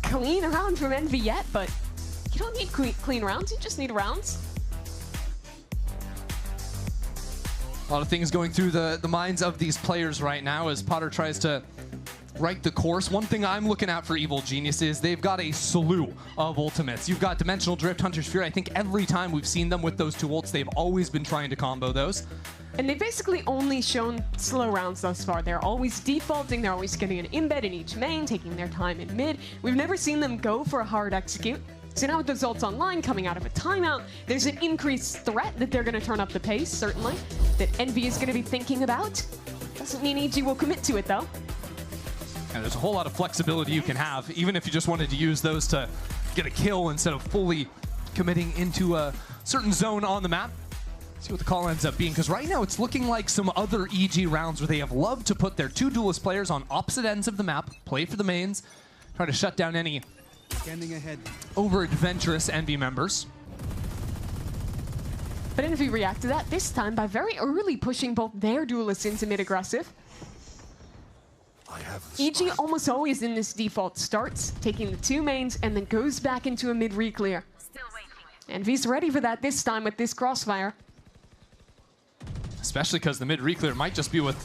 clean round from Envy yet, but you don't need clean rounds, you just need rounds. A lot of things going through the minds of these players right now as Potter tries to right the course. One thing I'm looking at for Evil Genius is they've got a slew of ultimates. You've got Dimensional Drift, Hunter's Fury. I think every time we've seen them with those two ults, they've always been trying to combo those. And they've basically only shown slow rounds thus far. They're always defaulting, they're always getting an embed in each main, taking their time in mid. We've never seen them go for a hard execute. So now with the ults online coming out of a timeout, there's an increased threat that they're going to turn up the pace, certainly, that Envy is going to be thinking about. Doesn't mean EG will commit to it, though. And there's a whole lot of flexibility you can have, even if you just wanted to use those to get a kill instead of fully committing into a certain zone on the map. See what the call ends up being, because right now it's looking like some other EG rounds where they have loved to put their two duelist players on opposite ends of the map, play for the mains, try to shut down any over-adventurous Envy members. But Envy react to that, this time by very early pushing both their duelists into mid-aggressive. EG almost always in this default starts, taking the two mains, and then goes back into a mid-reclear. Envy's ready for that this time with this crossfire. Especially because the mid-reclear might just be with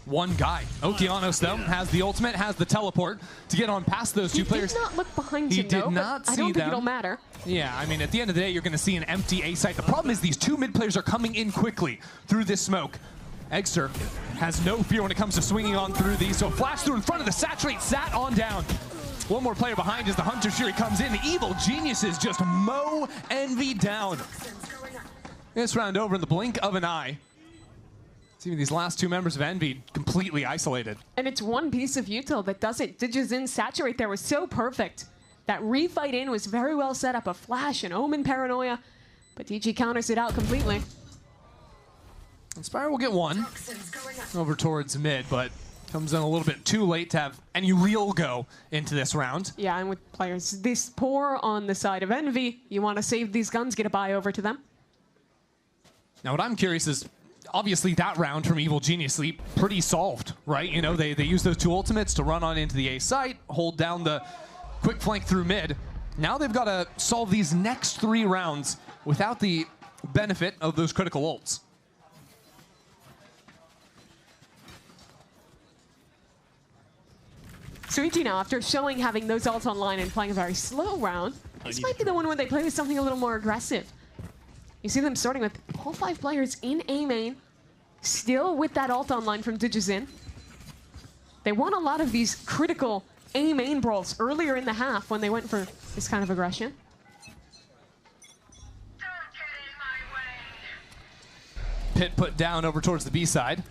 one guy. Okeanos, though, has the ultimate, has the teleport to get on past those two players. He did not look behind him, He did not see them. I don't think it'll matter. Yeah, I mean, at the end of the day, you're going to see an empty A site. The problem is these two mid players are coming in quickly through this smoke. Eggster has no fear when it comes to swinging on through these, so flash through in front of the Saturate, sat on down. One more player behind as the Hunter's Fury comes in. The Evil Geniuses just mow Envy down. This round over in the blink of an eye. Even these last two members of Envy completely isolated. And it's one piece of util that does it. Digizin Saturate there was so perfect. That refight in was very well set up. A flash, an Omen Paranoia, but DG counters it out completely. Inspire will get one over towards mid, but comes in a little bit too late to have any real go into this round. Yeah, and with players this poor on the side of Envy, you want to save these guns, get a buy over to them. Now what I'm curious is, obviously that round from Evil Genius Sleep pretty solved, right? You know, they use those two ultimates to run on into the A site, hold down the quick flank through mid. Now they've got to solve these next three rounds without the benefit of those critical ults. So EG now, after showing having those ults online and playing a very slow round, this might be the one where they play with something a little more aggressive. You see them starting with all 5 players in A main, still with that ult online from Digizin. They won a lot of these critical A main brawls earlier in the half when they went for this kind of aggression. Pit put down over towards the B side.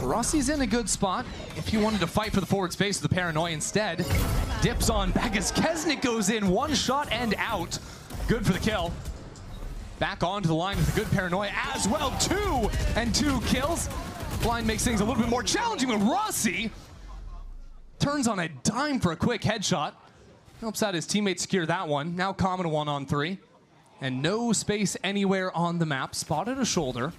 Rossi's in a good spot. If he wanted to fight for the forward space with the Paranoia instead, dips on back as Kesnick goes in, one shot and out. Good for the kill. Back onto the line with a good Paranoia as well. 2 and 2 kills. Blind makes things a little bit more challenging with Rossi. Turns on a dime for a quick headshot. Helps out his teammate secure that one. Now Common 1-on-3. And no space anywhere on the map. Spotted a shoulder.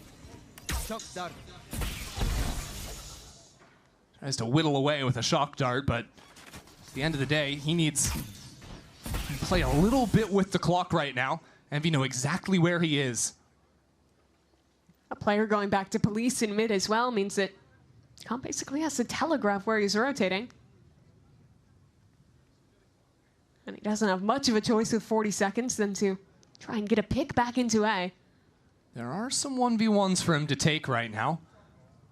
Tries to whittle away with a shock dart, but at the end of the day, he needs to play a little bit with the clock right now. Envy know exactly where he is. A player going back to police in mid as well means that Comp basically has to telegraph where he's rotating. And he doesn't have much of a choice with 40 seconds than to try and get a pick back into A. There are some 1v1s for him to take right now.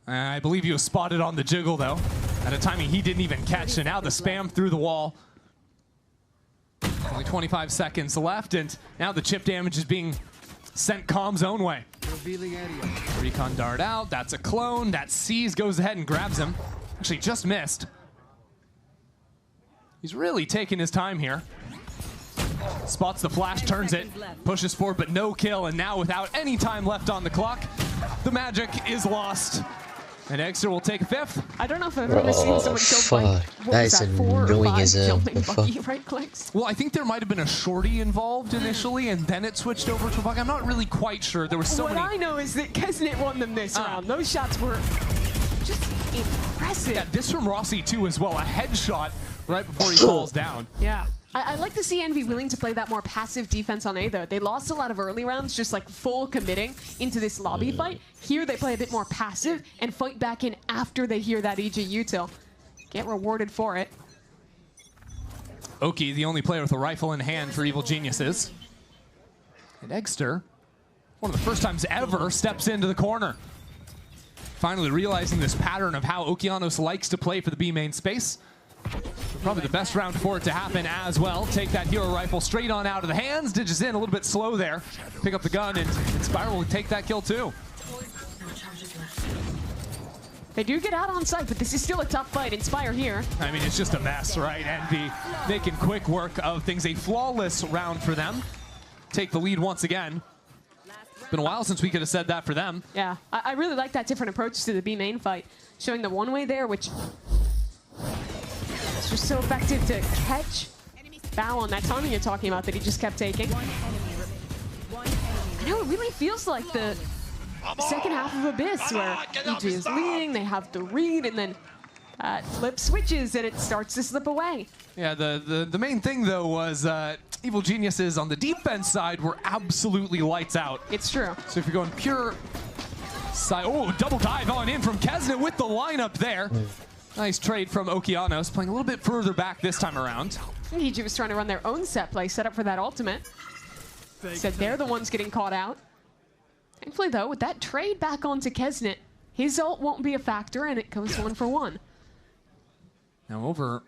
I believe he was spotted on the jiggle, though, at a timing he didn't even catch, and now the spam through the wall. Only 25 seconds left, and now the chip damage is being sent Com's own way. Recon dart out, that's a clone, that sees, goes ahead and grabs him. Actually just missed. He's really taking his time here. Spots the flash, turns it, pushes forward, but no kill, and now without any time left on the clock, the magic is lost. And Eggster will take 5th. I don't know if I've ever seen someone killed by, that is annoying as a buggy right clicks. Well, I think there might have been a shorty involved initially, and then it switched over to a buggy. I'm not really quite sure. There was so many. What I know is that Kesnet won them this round. Those shots were just impressive. Yeah, this from Rossi too as well. A headshot right before he falls down. Yeah. I like to see Envy willing to play that more passive defense on A, though. They lost a lot of early rounds just like full committing into this lobby fight. Here they play a bit more passive and fight back in after they hear that EG util. Get rewarded for it. Oki, the only player with a rifle in hand for Evil Geniuses. And Eggster, one of the first times ever, steps into the corner. Finally realizing this pattern of how Okeanos likes to play for the B main space. Probably the best round for it to happen as well. Take that hero rifle straight on out of the hands. Ditches in a little bit slow there. Pick up the gun, and Inspire will take that kill too. They do get out on site, but this is still a tough fight. Inspire here. I mean, it's just a mess, right? Envy making quick work of things. A flawless round for them. Take the lead once again. It's been a while since we could have said that for them. Yeah, I really like that different approach to the B main fight. Showing the one way there, which is just so effective to catch Bow on that timing you're talking about that he just kept taking. I know, it really feels like the second half of Abyss where EG is leading, they have the read, and then flip switches and it starts to slip away. Yeah, the main thing though was Evil Geniuses on the defense side were absolutely lights out. It's true. So if you're going pure side, oh, double dive on in from Kesnet with the lineup there. Nice trade from Okeanos, playing a little bit further back this time around. EG was trying to run their own set play, set up for that ultimate. Said they're the ones getting caught out. Thankfully though, with that trade back onto Kesnet, his ult won't be a factor and it goes 1 for 1. Now over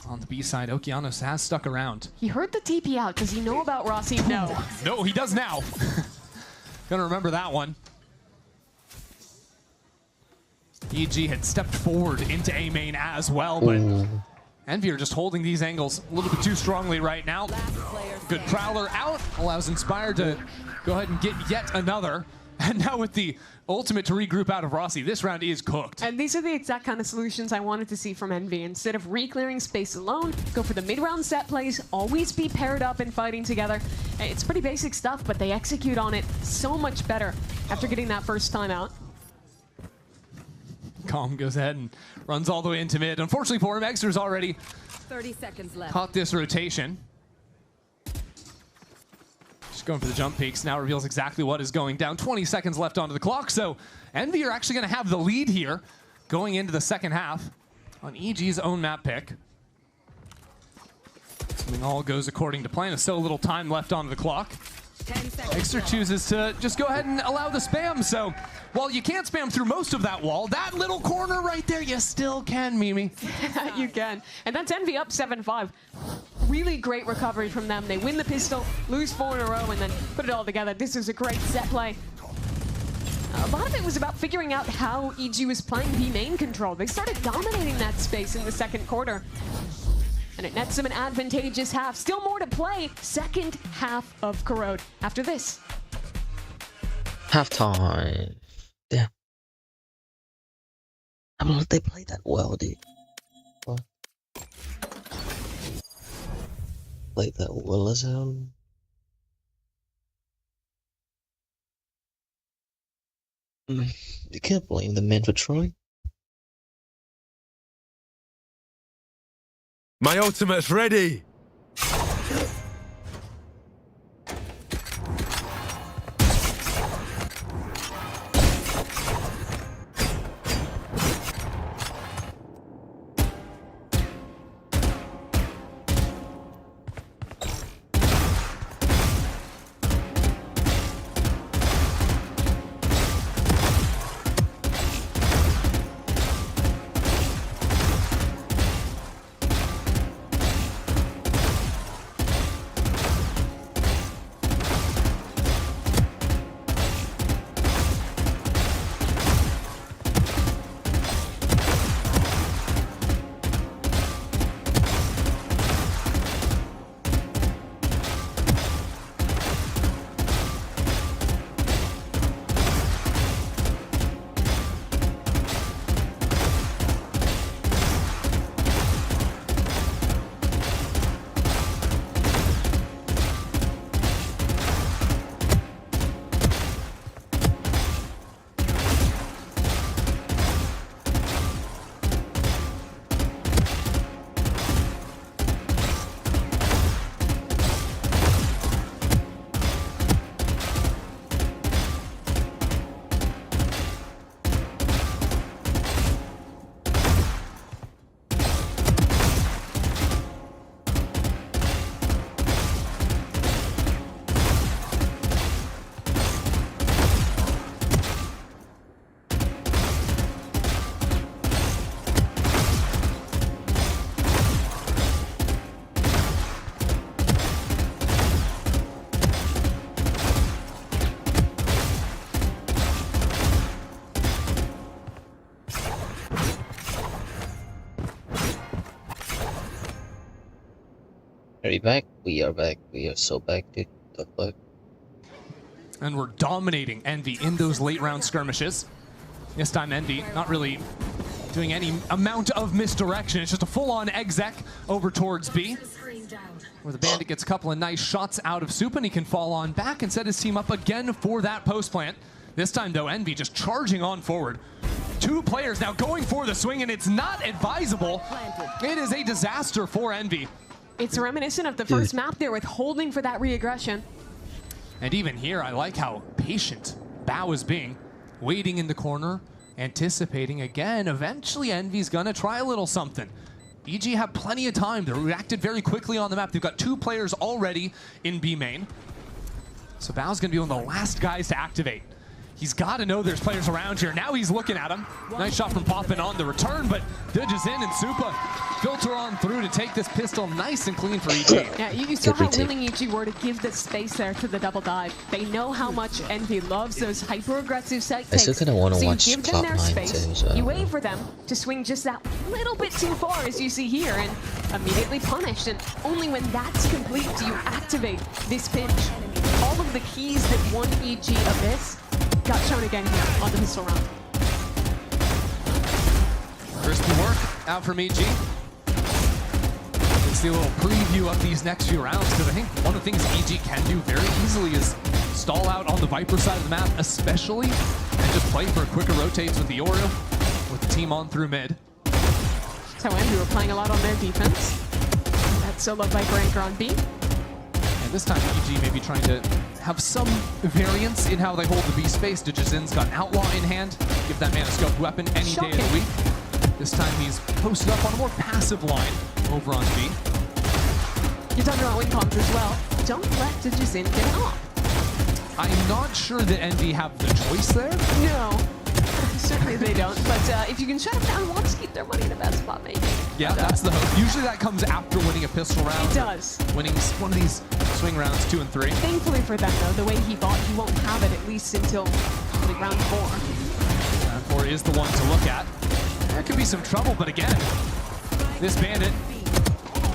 on the B side, Okeanos has stuck around. He heard the TP out. Does he know about Rossi? No. No, he does now. Gonna remember that one. EG had stepped forward into A main as well, but Envy are just holding these angles a little bit too strongly right now. Good Prowler out, allows Inspire to go ahead and get yet another. And now with the ultimate to regroup out of Rossi, this round is cooked. And these are the exact kind of solutions I wanted to see from Envy. Instead of re-clearing space alone, go for the mid-round set plays, always be paired up and fighting together. It's pretty basic stuff, but they execute on it so much better after getting that first time out. Calm goes ahead and runs all the way into mid. Unfortunately for him, Eggster's already 30 seconds left. caught this rotation. Just going for the jump peaks. Now reveals exactly what is going down. 20 seconds left onto the clock. So Envy are actually going to have the lead here going into the second half on EG's own map pick. Something all goes according to plan. There's still a little time left onto the clock. Eggster chooses to just go ahead and allow the spam. So while you can't spam through most of that wall, that little corner right there, you still can, Mimi. You can. And that's Envy up 7-5. Really great recovery from them. They win the pistol, lose 4 in a row, and then put it all together. This was a great set play. A lot of it was about figuring out how EG was playing B main control. They started dominating that space in the second quarter. And it nets them an advantageous half. Still more to play. Second half of Corrode after this. Halftime. Yeah. I don't know if they played that well, dude. What? Played that well as hell. You can't blame the men for trying. My ultimate's ready! Are we back? We are back. We are so back, dude. The fuck? And we're dominating Envy in those late round skirmishes. This time Envy not really doing any amount of misdirection. It's just a full-on exec over towards B, where the Bandit gets a couple of nice shots out of Soup, and he can fall on back and set his team up again for that post plant. This time though, Envy just charging on forward. 2 players now going for the swing, and it's not advisable. It is a disaster for Envy. It's reminiscent of the first map there with holding for that re-aggression. And even here, I like how patient Bao is being. Waiting in the corner, anticipating again. Eventually, Envy's gonna try a little something. EG have plenty of time. They reacted very quickly on the map. They've got 2 players already in B main. So Bao's gonna be one of the last guys to activate. He's got to know there's players around here. Now he's looking at him. Nice shot from Poppin on the return, but Didges in and Supa filter on through to take this pistol nice and clean for EG. Yeah, you saw how willing EG were to give the space there to the double dive. They know how much Envy loves those hyper-aggressive set takes. I still kind of want to watch you give them their space, too, so. you wait for them to swing just that little bit too far, as you see here, and immediately punished. And only when that's complete do you activate this pinch. All of the keys that won EG Abyss got shown again here on the pistol round. Crispy work out from EG. Let's see a little preview of these next few rounds, because I think one of the things EG can do very easily is stall out on the Viper side of the map, especially, and just play for quicker rotates with the Oreo, with the team on through mid. So Envy were playing a lot on their defense. That solo Viper anchor on B. And this time EG may be trying to have some variance in how they hold the B space. Digizin's got Outlaw in hand. Give that man a scope weapon any day of the week. This time he's posted up on a more passive line over on B. You're talking about win comms as well. Don't let Digizin get it off. I'm not sure that Envy have the choice there. No, certainly they don't. But if you can shut them down once, keep their money in the best spot, maybe. Yeah, that's the hope. Usually that comes after winning a pistol round. It does. Winning one of these swing rounds 2 and 3. Thankfully for them, though, the way he bought, he won't have it at least until probably round 4. Round 4 is the one to look at. There could be some trouble, but again, this Bandit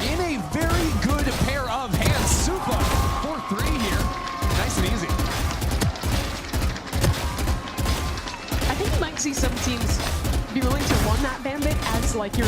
in a very good pair of hands. Supa 4-3 here. Nice and easy. I think you might see some teams be willing to run that Bandit as like your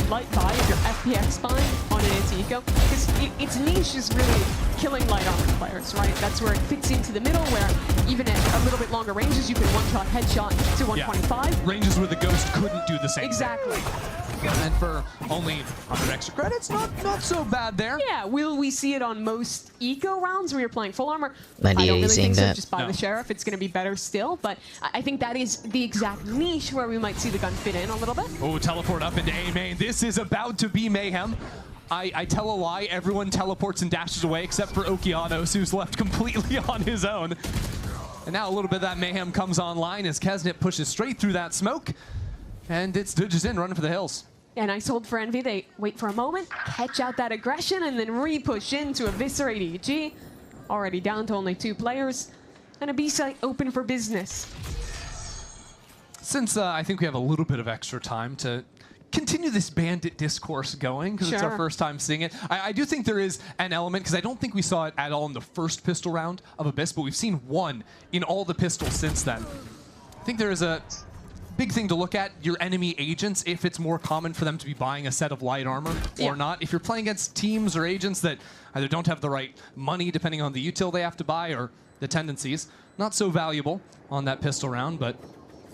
light buy of your FPX buy on an anti-eco, because its niche is really killing light armor players, right? That's where it fits into the middle, where even at a little bit longer ranges, you can one-shot headshot to 125. Yeah. Ranges where the Ghost couldn't do the same Exactly. thing. And for only 100 extra credits, not so bad there. Yeah, will we see it on most eco rounds where you're playing full armor? Many I don't really think so. that. Just buy the Sheriff. It's going to be better still, but I think that is the exact niche where we might see the gun fit in a little bit. Oh, teleport up into A main. This is about to be mayhem. I tell a lie. Everyone teleports and dashes away except for Okeanos, who's left completely on his own. And now a little bit of that mayhem comes online as Kesnit pushes straight through that smoke. And it's Digizin running for the hills. Yeah, nice hold for Envy. They wait for a moment, catch out that aggression, and then re-push in to eviscerate EG. Already down to only 2 players. And a B site open for business. Since I think we have a little bit of extra time to continue this Bandit discourse going, because it's our first time seeing it. I do think there is an element, because I don't think we saw it at all in the first pistol round of Abyss, but we've seen one in all the pistols since then. I think there is a big thing to look at, your enemy agents, if it's more common for them to be buying a set of light armor or not. If you're playing against teams or agents that either don't have the right money, depending on the util they have to buy, or the tendencies, not so valuable on that pistol round, but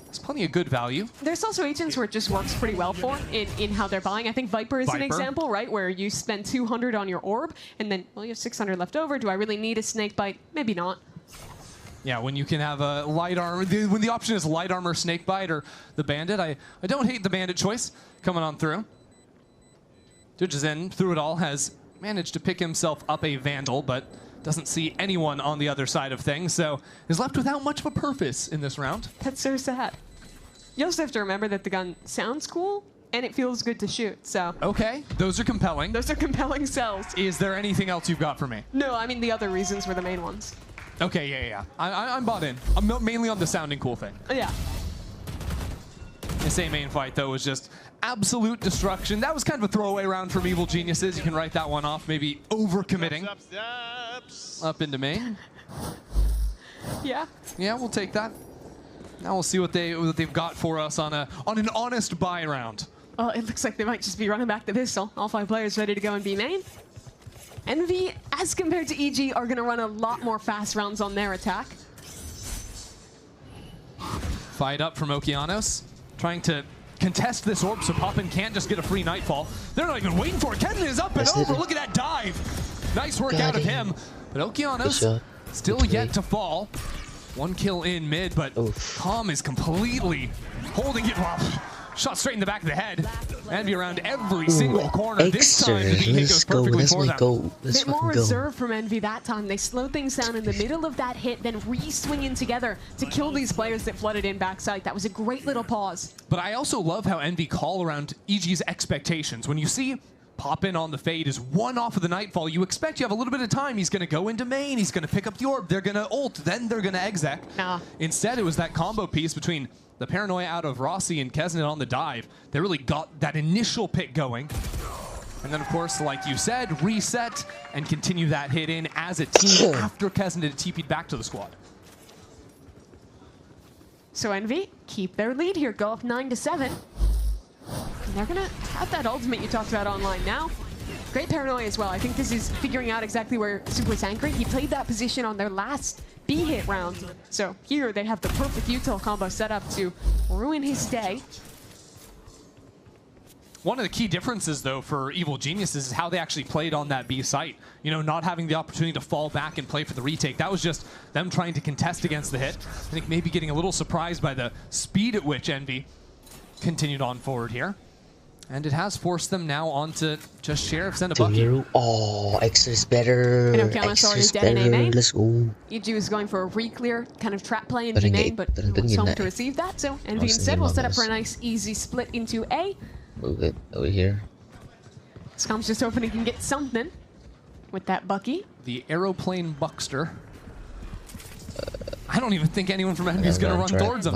it's plenty of good value. There's also agents where it just works pretty well for in how they're buying. I think Viper is an example, right? Where you spend 200 on your orb, and then, well, you have 600 left over. Do I really need a snakebite? Maybe not. Yeah, when you can have a light armor, when the option is light armor, snakebite, or the Bandit, I don't hate the Bandit choice coming on through. Digizin, through it all, has managed to pick himself up a Vandal, but doesn't see anyone on the other side of things, so is left without much of a purpose in this round. That's so sad. You also have to remember that the gun sounds cool, and it feels good to shoot, so. Okay, those are compelling. Those are compelling sells. Is there anything else you've got for me? No, I mean the other reasons were the main ones. Okay, yeah. I'm bought in. I'm mainly on the sounding cool thing. Yeah. This A main fight, though, was just absolute destruction. That was kind of a throwaway round from Evil Geniuses. You can write that one off, maybe overcommitting. Up into main. Yeah. Yeah, we'll take that. Now we'll see what they've got for us on an honest buy round. Well, it looks like they might just be running back the pistol. All 5 players ready to go in B main. Envy, as compared to EG, are going to run a lot more fast rounds on their attack. Fight up from Okeanos, trying to contest this orb so Poppin can't just get a free Nightfall. They're not even waiting for it. Kennen is up and over. Look at that dive. Nice work out of him. But Okeanos still yet to fall. 1 kill in mid, but Calm is completely holding it. Wow. Shot straight in the back of the head. Envy around every single corner. This time, the hit goes perfectly for them. Bit more reserve from Envy that time. They slow things down in the middle of that hit, then re-swing in together to kill these players that flooded in backside. That was a great little pause. But I also love how Envy call around EG's expectations. When you see Poppin on the fade is 1 off of the Nightfall, you expect you have a little bit of time. He's going to go into main. He's going to pick up the orb. They're going to ult. Then they're going to exec. Instead, it was that combo piece between the Paranoia out of Rossi and Kesnet on the dive. They really got that initial pick going. And then, of course, like you said, reset and continue that hit in as a team after Kesnet had TP'd back to the squad. So Envy keep their lead here, go up 9-7. And they're gonna have that ultimate you talked about online now. Great Paranoia as well. I think this is figuring out exactly where Super's anchoring. He played that position on their last B-hit round. So here they have the perfect util combo set up to ruin his day. One of the key differences, though, for Evil Geniuses is how they actually played on that B site. You know, not having the opportunity to fall back and play for the retake. That was just them trying to contest against the hit. I think maybe getting a little surprised by the speed at which Envy continued on forward here. And it has forced them now on to just Sheriff send a bucket. Oh, Eggster is better. Eggster is better. Let's go. EG was going for a re-clear kind of trap play in B main, but was home to receive that. So Envy instead will set up for a nice easy split into A. Move it over here. Scum's just hoping he can get something with that Bucky. The aeroplane Buckster. I don't even think anyone from Envy is going to run towards him.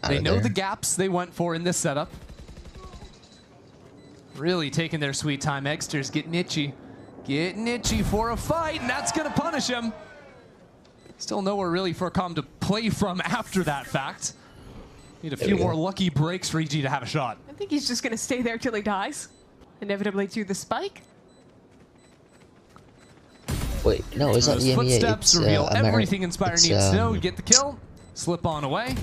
They know the gaps they went for in this setup. Really taking their sweet time. Eggster's getting itchy. Getting itchy for a fight, and that's going to punish him. Still nowhere really for Calm to play from after that fact. Need a few more lucky breaks for EG to have a shot. I think he's just going to stay there till he dies. Inevitably to the spike. Wait, no, it's not the footsteps reveal everything Inspire needs to know. Get the kill. Slip on away.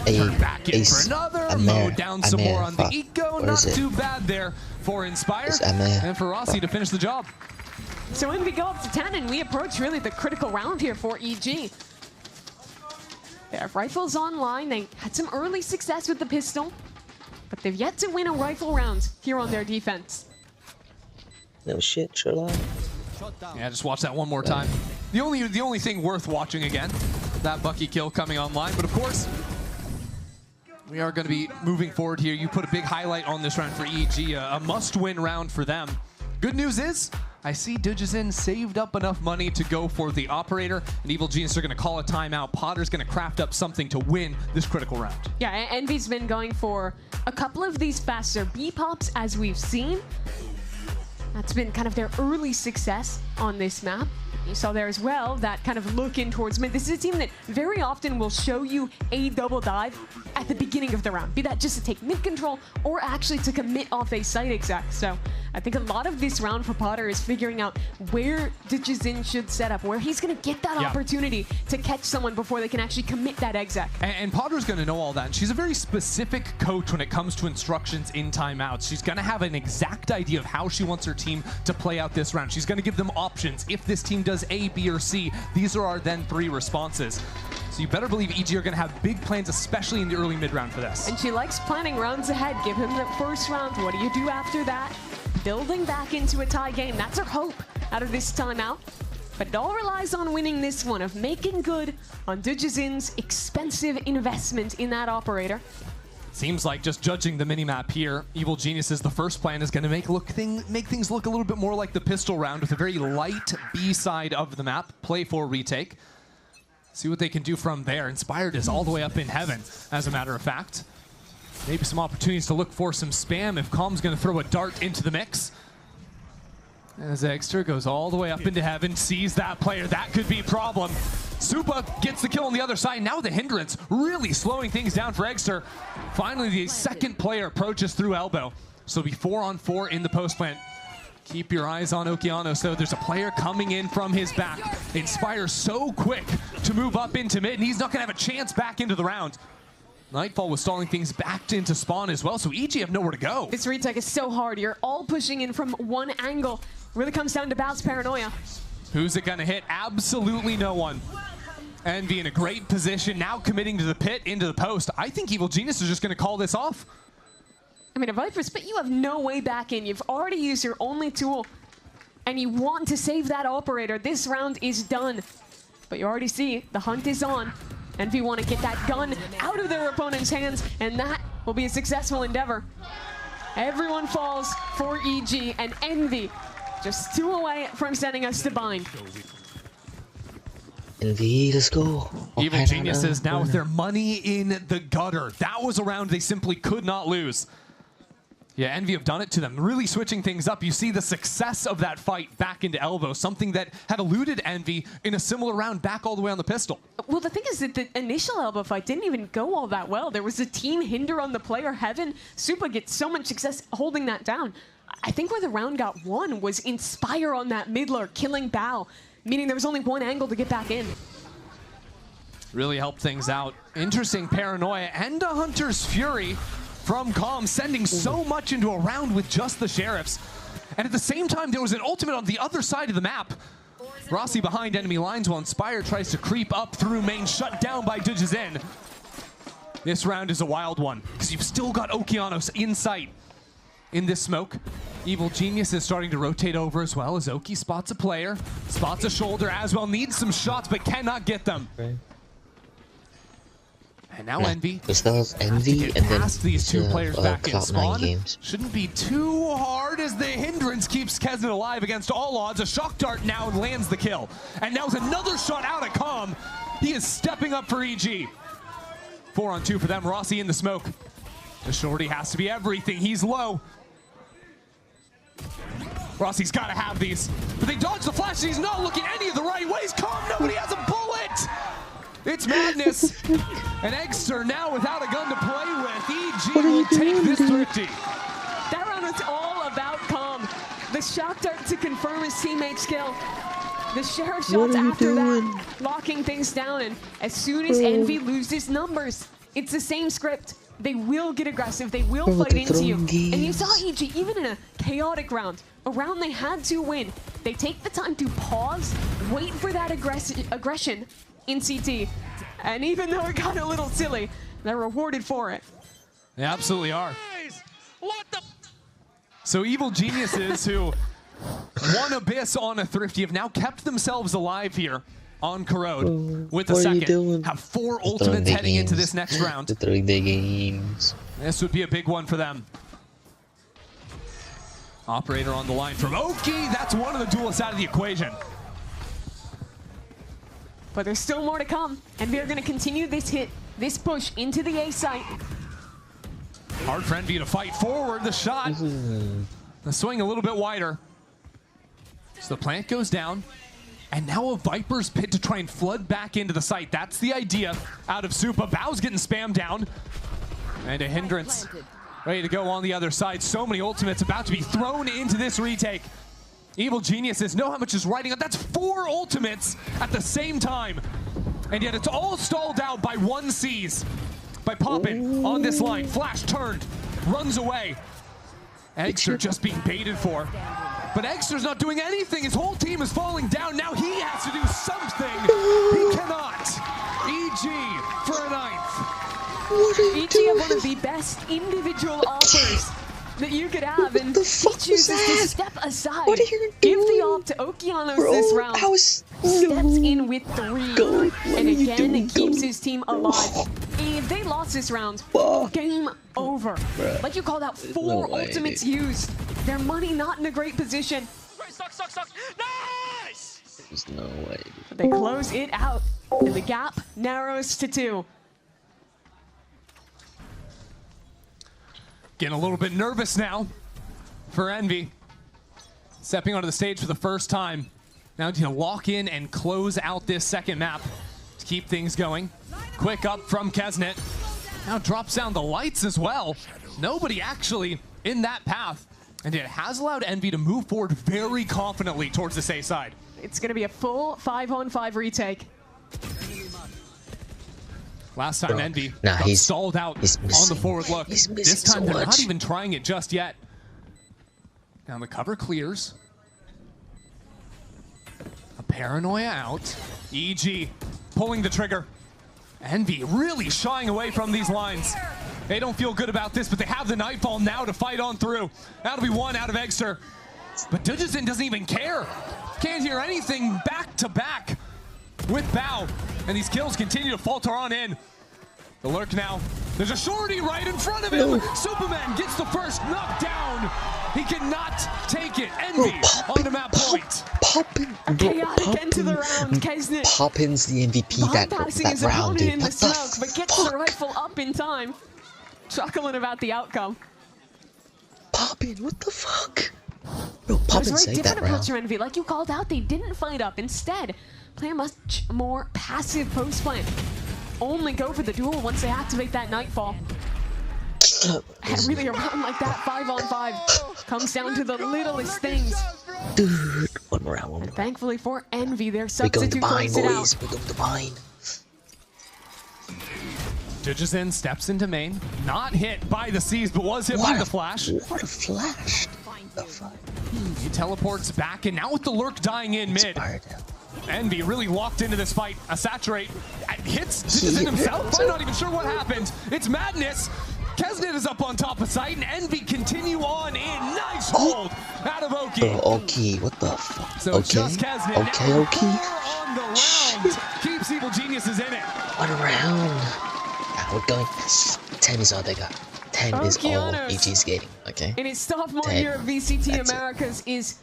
Turn back in for another. Mow down some more on the eco. Not too bad there for Inspire. And for Rossi to finish the job. So Envy go up to 10, and we approach really the critical round here for EG. They have rifles online. They had some early success with the pistol, but they've yet to win a rifle round here on their defense. No shit, Sherlock. Yeah, just watch that one more time. The only thing worth watching again, that Bucky kill coming online. But of course, we are going to be moving forward here. You put a big highlight on this round for EG, a must-win round for them. Good news is, I see Dujazin saved up enough money to go for the operator, and Evil Genius are going to call a timeout. Potter's going to craft up something to win this critical round. Yeah, Envy's been going for a couple of these faster B-pops, as we've seen. That's been kind of their early success on this map. You saw there as well that kind of look in towards mid. This is a team that very often will show you a double dive at the beginning of the round, be that just to take mid control or actually to commit off a site exec. So I think a lot of this round for Potter is figuring out where Dujazin should set up, where he's going to get that opportunity to catch someone before they can actually commit that exec. And Potter's going to know all that. And she's a very specific coach when it comes to instructions in timeouts. She's going to have an exact idea of how she wants her team to play out this round. She's going to give them options. If this team does A, B, or C, these are our then 3 responses. So you better believe EG are going to have big plans, especially in the early mid-round for this. And she likes planning rounds ahead. Give him the first round. What do you do after that? Building back into a tie game. That's her hope out of this timeout. But it all relies on winning this one, of making good on Dujazin's expensive investment in that operator. Seems like, just judging the minimap here, Evil Geniuses, the first plan is going to make things look a little bit more like the pistol round with a very light B side of the map. Play for retake. See what they can do from there. Inspired is all the way up in heaven, as a matter of fact. Maybe some opportunities to look for some spam if Calm's going to throw a dart into the mix. As Eggster goes all the way up into heaven, sees that player. That could be a problem. Supa gets the kill on the other side. Now the hindrance really slowing things down for Eggster. Finally, the second player approaches through elbow. So it'll be 4-on-4 in the post plant. Keep your eyes on Okeanos, though. There's a player coming in from his back. Inspire so quick to move up into mid, and he's not going to have a chance back into the round. Nightfall was stalling things back into spawn as well, so EG have nowhere to go. This retake is so hard. You're all pushing in from one angle. Really comes down to Bao's paranoia. Who's it going to hit? Absolutely no one. Envy in a great position, now committing to the pit, into the post. I think Evil Genius is just going to call this off. I mean, a Viper's Spit, you have no way back in. You've already used your only tool, and you want to save that operator. This round is done. But you already see the hunt is on. Envy want to get that gun out of their opponent's hands, and that will be a successful endeavor. Everyone falls for EG, and Envy just 2 away from sending us to bind. Envy, let's go. Evil Geniuses now with their money in the gutter. That was a round they simply could not lose. Yeah, Envy have done it to them, really switching things up. You see the success of that fight back into elbow, something that had eluded Envy in a similar round back all the way on the pistol. Well, the thing is that the initial elbow fight didn't even go all that well. There was a team hinder on the player heaven. Supa gets so much success holding that down. I think where the round got won was Inspire on that mid lurk, killing Bao, meaning there was only one angle to get back in. Really helped things out. Interesting paranoia and a Hunter's Fury from Calm, sending so much into a round with just the Sheriffs. And at the same time, there was an ultimate on the other side of the map. Rossi behind enemy lines while Inspire tries to creep up through main, shut down by Dujazin. This round is a wild one, because you've still got Okeanos in sight in this smoke. Evil Genius is starting to rotate over as well as Oki spots a player, spots a shoulder as well, needs some shots but cannot get them. Right. And now Envy. Because that was Envy and then these two players back in spawn. Games. Shouldn't be too hard as the hindrance keeps Kesnet alive against all odds. A shock dart now lands the kill. And now with another shot out at Calm. He is stepping up for EG. 4-on-2 for them. Rossi in the smoke. The shorty has to be everything. He's low. Rossi's got to have these. But they dodge the flash and he's not looking any of the right ways. Calm, nobody has a bullet. It's madness. And Eggster now without a gun to play with. EG will take this thrifty. That round was all about Calm. The shock dart to confirm his teammate's kill. The Sheriff shots after that, locking things down. And as soon as Envy loses numbers, it's the same script. They will get aggressive. They will fight into you. And you saw EG, even in a chaotic round, a round they had to win, they take the time to pause, wait for that aggression in CT. And even though it got a little silly, they're rewarded for it. They absolutely are. So Evil Geniuses, who won Abyss on a Thrifty, have now kept themselves alive here on Corrode with the second. Have 4 ultimates heading into this next round. They're throwing their games. This would be a big one for them. Operator on the line from Oki. That's one of the duelists out of the equation. But there's still more to come, and we are going to continue this push into the A site. Hard for Envy to fight forward. The shot, the swing a little bit wider. So the plant goes down, and now a Viper's Pit to try and flood back into the site. That's the idea out of Supa. Bao's getting spammed down, and a hindrance ready to go on the other side. So many ultimates about to be thrown into this retake. Evil Geniuses know how much is riding up. That's 4 ultimates at the same time. And yet it's all stalled out by one C's. By Poppin on this line. Flash turned, runs away. Eggster just being baited for. But Eggster's not doing anything. His whole team is falling down. Now he has to do something. He cannot. EG for a 9th. EG have one of the best individual offers that you could have, and he chooses to step aside. What are you Give doing? the op to Okeanos this round. Steps in with 3. God, and again, it keeps his team alive. If they lost this round, game over. Like you called out, 4 ultimates used. Their money not in a great position. Nice! There's no way. But they close it out, and the gap narrows to 2. Getting a little bit nervous now for Envy. Stepping onto the stage for the first time. Now to lock in and close out this second map to keep things going. Quick up from Kesnet. Now drops down the lights as well. Nobody actually in that path. And it has allowed Envy to move forward very confidently towards the safe side. It's going to be a full 5-on-5 retake. Last time Envy Nah, got he's stalled out on the forward look. This time they're not even trying it just yet. Now the cover clears. A Paranoia out. EG pulling the trigger. Envy really shying away from these lines. They don't feel good about this, but they have the Nightfall now to fight on through. That'll be one out of Eggster. But Dudgeson doesn't even care. Can't hear anything back to back with Bao. And these kills continue to falter on in. The lurk now. There's a shorty right in front of him. Superman gets the first knockdown. He cannot take it. Envy on the map point. Poppin, Chaotic end to the round. Kesnet Poppin's the MVP passing his round, opponent dude. in the smoke, but gets the rifle up in time. Chuckling about the outcome. Poppin, what the fuck? Bro, Poppin It was a very saved different that approach round. from Envy. Like you called out, they didn't fight up. Instead, play a much more passive post plan. Only go for the duel once they activate that Nightfall. And really a round like that, 5-on-5, comes down to the littlest things. Dude, one more round, one more. Thankfully for Envy, their We're going to substitute bind, closed it out. boys. We're going to bind. Dudgeson steps into main. Not hit by the Seas, but was hit by the flash. What a flash. The fuck? He teleports back, and now with the lurk dying in mid. Envy really locked into this fight. A saturate hits Dudgeson himself. I'm not even sure what happened. It's madness. Kesnet is up on top of site, and Envy continue on in. Nice hold out of Oki. Oki, what the fuck? So okay. just Kesnet. Okay, now Oki. 4 on the round. Keeps Evil Geniuses in it. What a round. We're going. 10 is all they got. 10 is all Okeanos. EG skating, okay? In his sophomore 10. year at VCT That's it. Americas is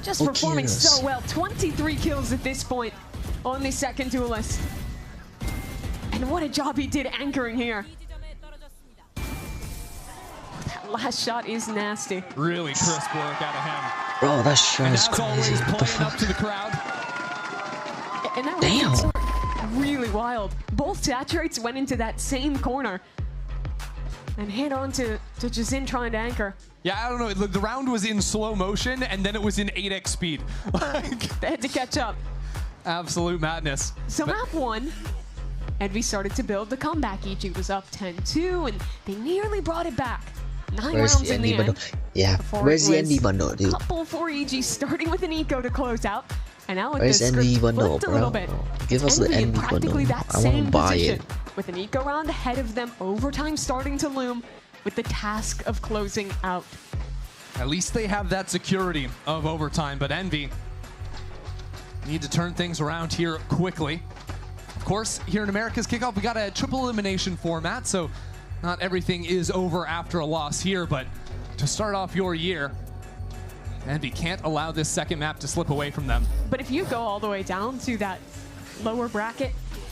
just performing Okeanos. so well. 23 kills at this point on the second duelist. And what a job he did anchoring here. That last shot is nasty. Really crisp work out of him. Bro, that shot And is as crazy. always, What the playing up fuck? to the crowd. And that Damn. was really wild. Both saturates went into that same corner and hit on to Jazin trying to anchor. Yeah, I don't know. The round was in slow motion, and then it was in 8x speed. Like, They had to catch up. absolute madness. So map 1, Envy started to build the comeback. EG was up 10-2, and they nearly brought it back. 9 Where's rounds the in the ND bundle? end. Yeah, before where's it the was ND bundle, dude? Couple for EG, starting with an eco to close out. And now with Where's the ND script bundle, flipped a bro? little bit. Give us the Envy in ND practically bundle. that I wanna same buy position. it. With an eco round ahead of them, overtime starting to loom, with the task of closing out. At least they have that security of overtime, but Envy need to turn things around here quickly. Of course, here in America's Kickoff, we got a triple elimination format, so not everything is over after a loss here, but to start off your year, Envy can't allow this second map to slip away from them. But if you go all the way down to that lower bracket,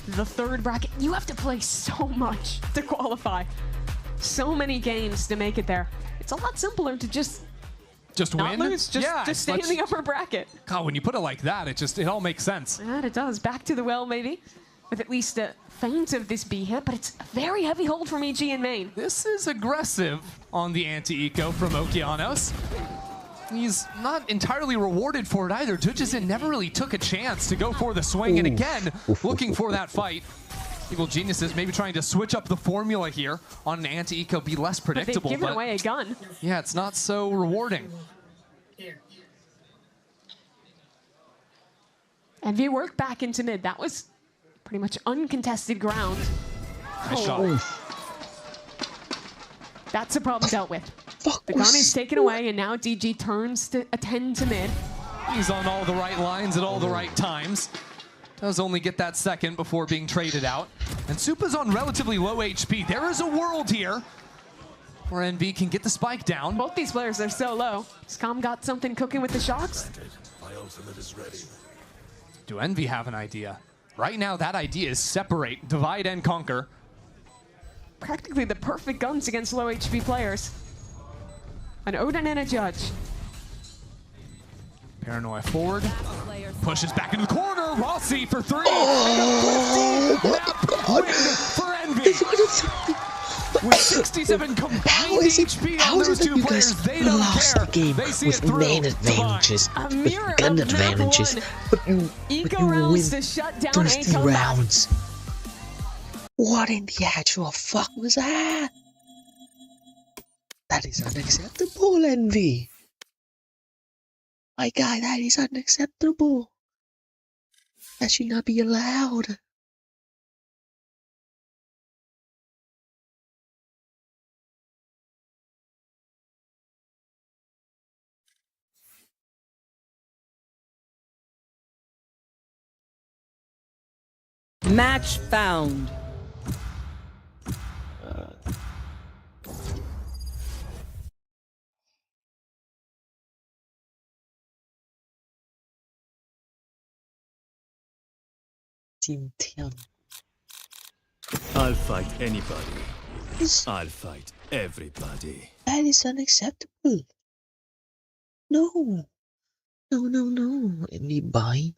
the third bracket, you have to play so much to qualify. So many games to make it there. It's a lot simpler to just not win? lose, just stay in the upper bracket. God, when you put it like that, it all makes sense. And it does. Back to the well, maybe, with at least a feint of this B hit, but it's a very heavy hold from EG in main. This is aggressive on the anti-eco from Okeanos. He's not entirely rewarded for it either. Dudgeson never really took a chance to go for the swing, and again, looking for that fight. Evil Geniuses maybe trying to switch up the formula here on an anti-eco, be less predictable. They've given away a gun. Yeah, it's not so rewarding. Envy worked back into mid. That was pretty much uncontested ground. Nice shot. That's a problem dealt with. The gun is taken away, and now DG turns to attend to mid. He's on all the right lines at all the right times. Does only get that second before being traded out. And Supa's on relatively low HP. There is a world here where NV can get the spike down. Both these players are so low. Scum got something cooking with the shocks. Do NV have an idea? Right now, that idea is separate, divide and conquer. practically the perfect guns against low HP players. An Odin and a Judge. Paranoia forward. Pushes back into the corner. Rossi for 3. Oh, and a 15 map win for Envy. With 67 combined HP on those two players, they don't care. The game they see with it through. main advantages, with gun advantages, but you rounds win to shut down those a 3 comeback. rounds. What in the actual fuck was that? That is unacceptable, Envy. My guy, that is unacceptable. That should not be allowed. Match found. Team Theo. I'll fight anybody. I'll fight everybody. That is unacceptable. No. No. Envy bind.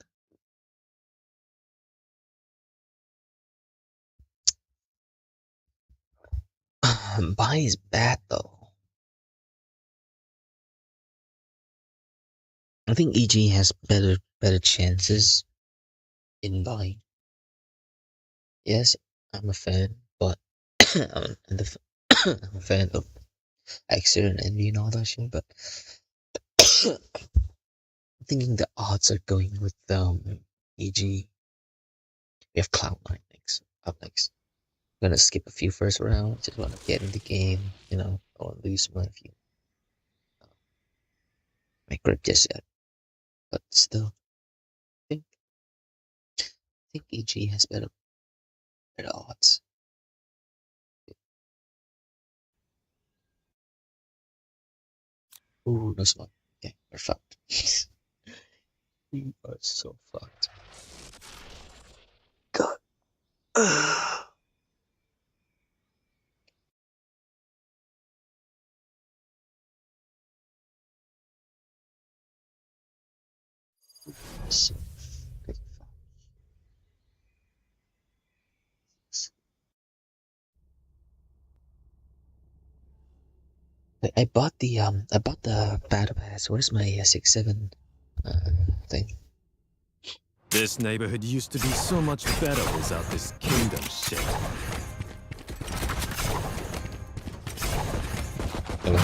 Buy is bad though. I think EG has better chances in buying. Yes, I'm a fan, but I'm a fan of Eggster and Envy and all that shit. But I'm thinking the odds are going with EG. We have Cloud9 next. Up next. I'm gonna skip a few first rounds. Just wanna get in the game. You know, I don't wanna lose my few. My grip just yet. But still, I think EG has better odds. Ooh, no smoke. Okay, we're fucked. We are so fucked. God. So I bought the battle pass. Where's my 6-7 thing? This neighborhood used to be so much better without this kingdom shit. Hello?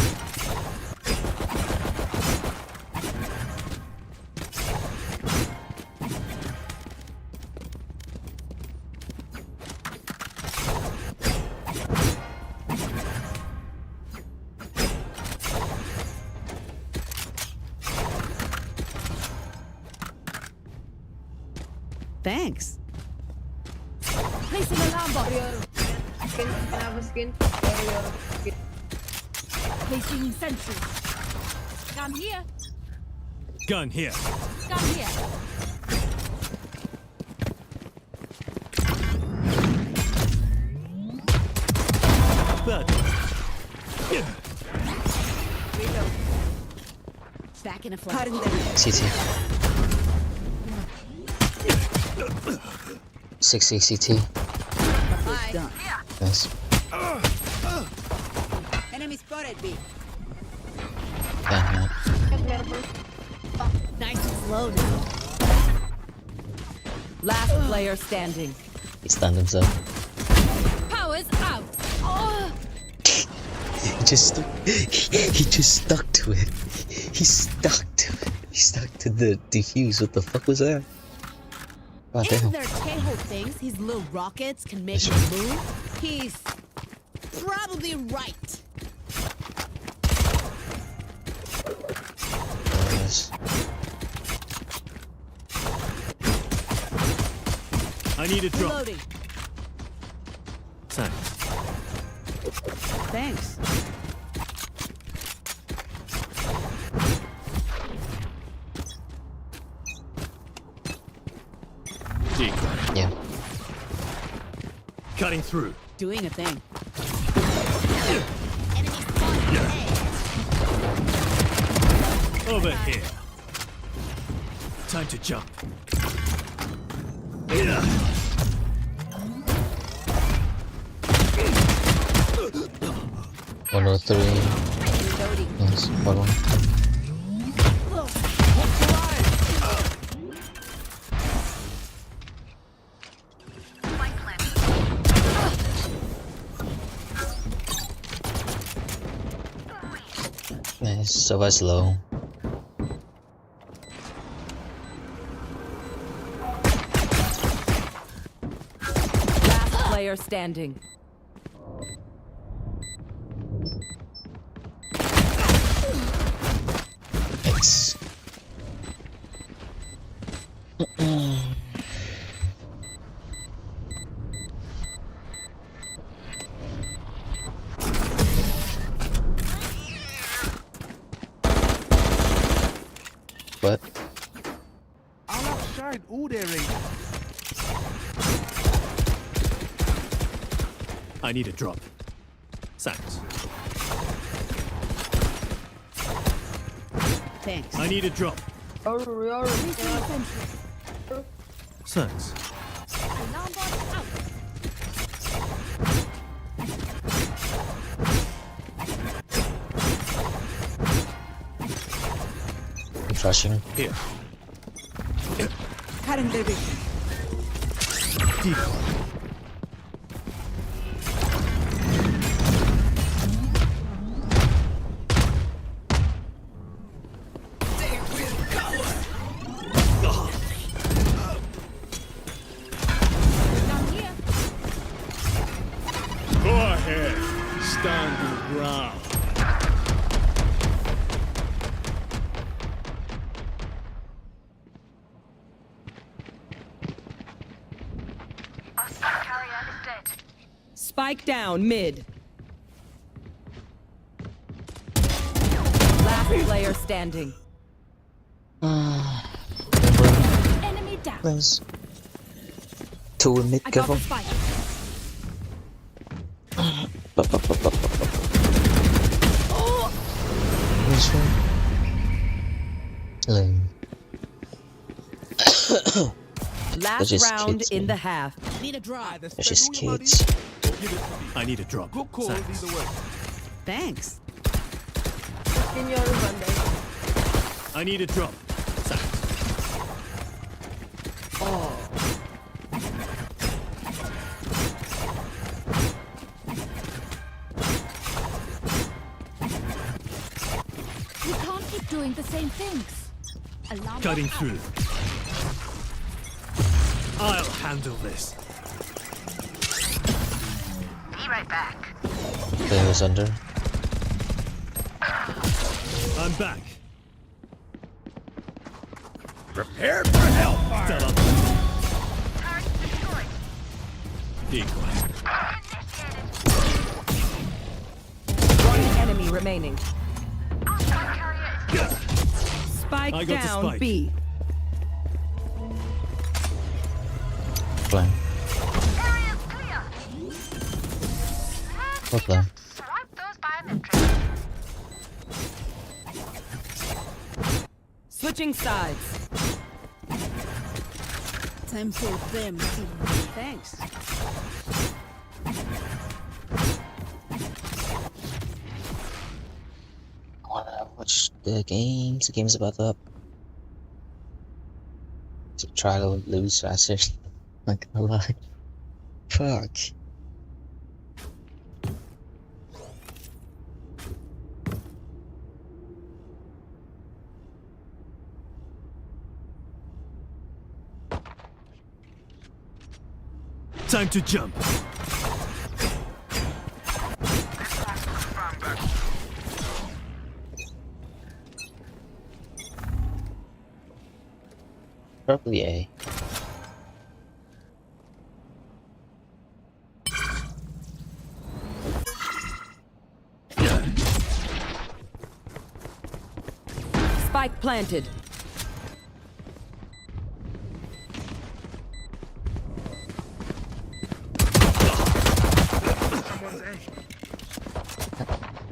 Thanks. Placing alarm bot. Skin. Placing sentry. Gun here. Gun here. Gun here. That. Reload. Back in a flash. CT. 60 CT. Done. Nice. Enemy spotted B. Yeah, Nice and slow now. Last player standing. he stunned himself. Powers out. Oh. He just stuck to it. He stuck to it. He stuck to the defuse. What the fuck was that? God If damn. their tail things his little rockets can make him move, he's probably right. Yes. I need a drop. Reloading. Thanks. Thanks. Decoy. Yeah. Cutting through. Doing a thing. Over here. Time to jump. 103. Nice. Bottom. Nice. Sova's low. Last player standing. Thanks. What? I'll outshine all their aim. I need a drop. Thanks. Thanks. I need a drop. Placing sentry. Thanks. Alarm bot out. I'm flashing. Here. Current division. Decoy. Down here. Go ahead. Stand your ground. Spike down mid. Last player standing. Enemy down. Nice. 2 in mid I got cover. the spike. This one. Lame. Last just round kids, in man. the half. Need a drop. They're just kids. I need a drop. Good call Thanks. either way. Thanks. I need a drop. Thanks. You can't keep doing the same things. Alarm Cutting bot out. through. I'll handle this. They was under. I'm back. Prepared for hellfire. Still up. Decoy. One enemy remaining. Spike I got the down spike. B. Flying. What the? Switching sides. Time for them to. Thanks. I wanna watch the games. The game's about up. To try to lose faster. Not gonna lie. Fuck. Time to jump. Probably A. Spike planted.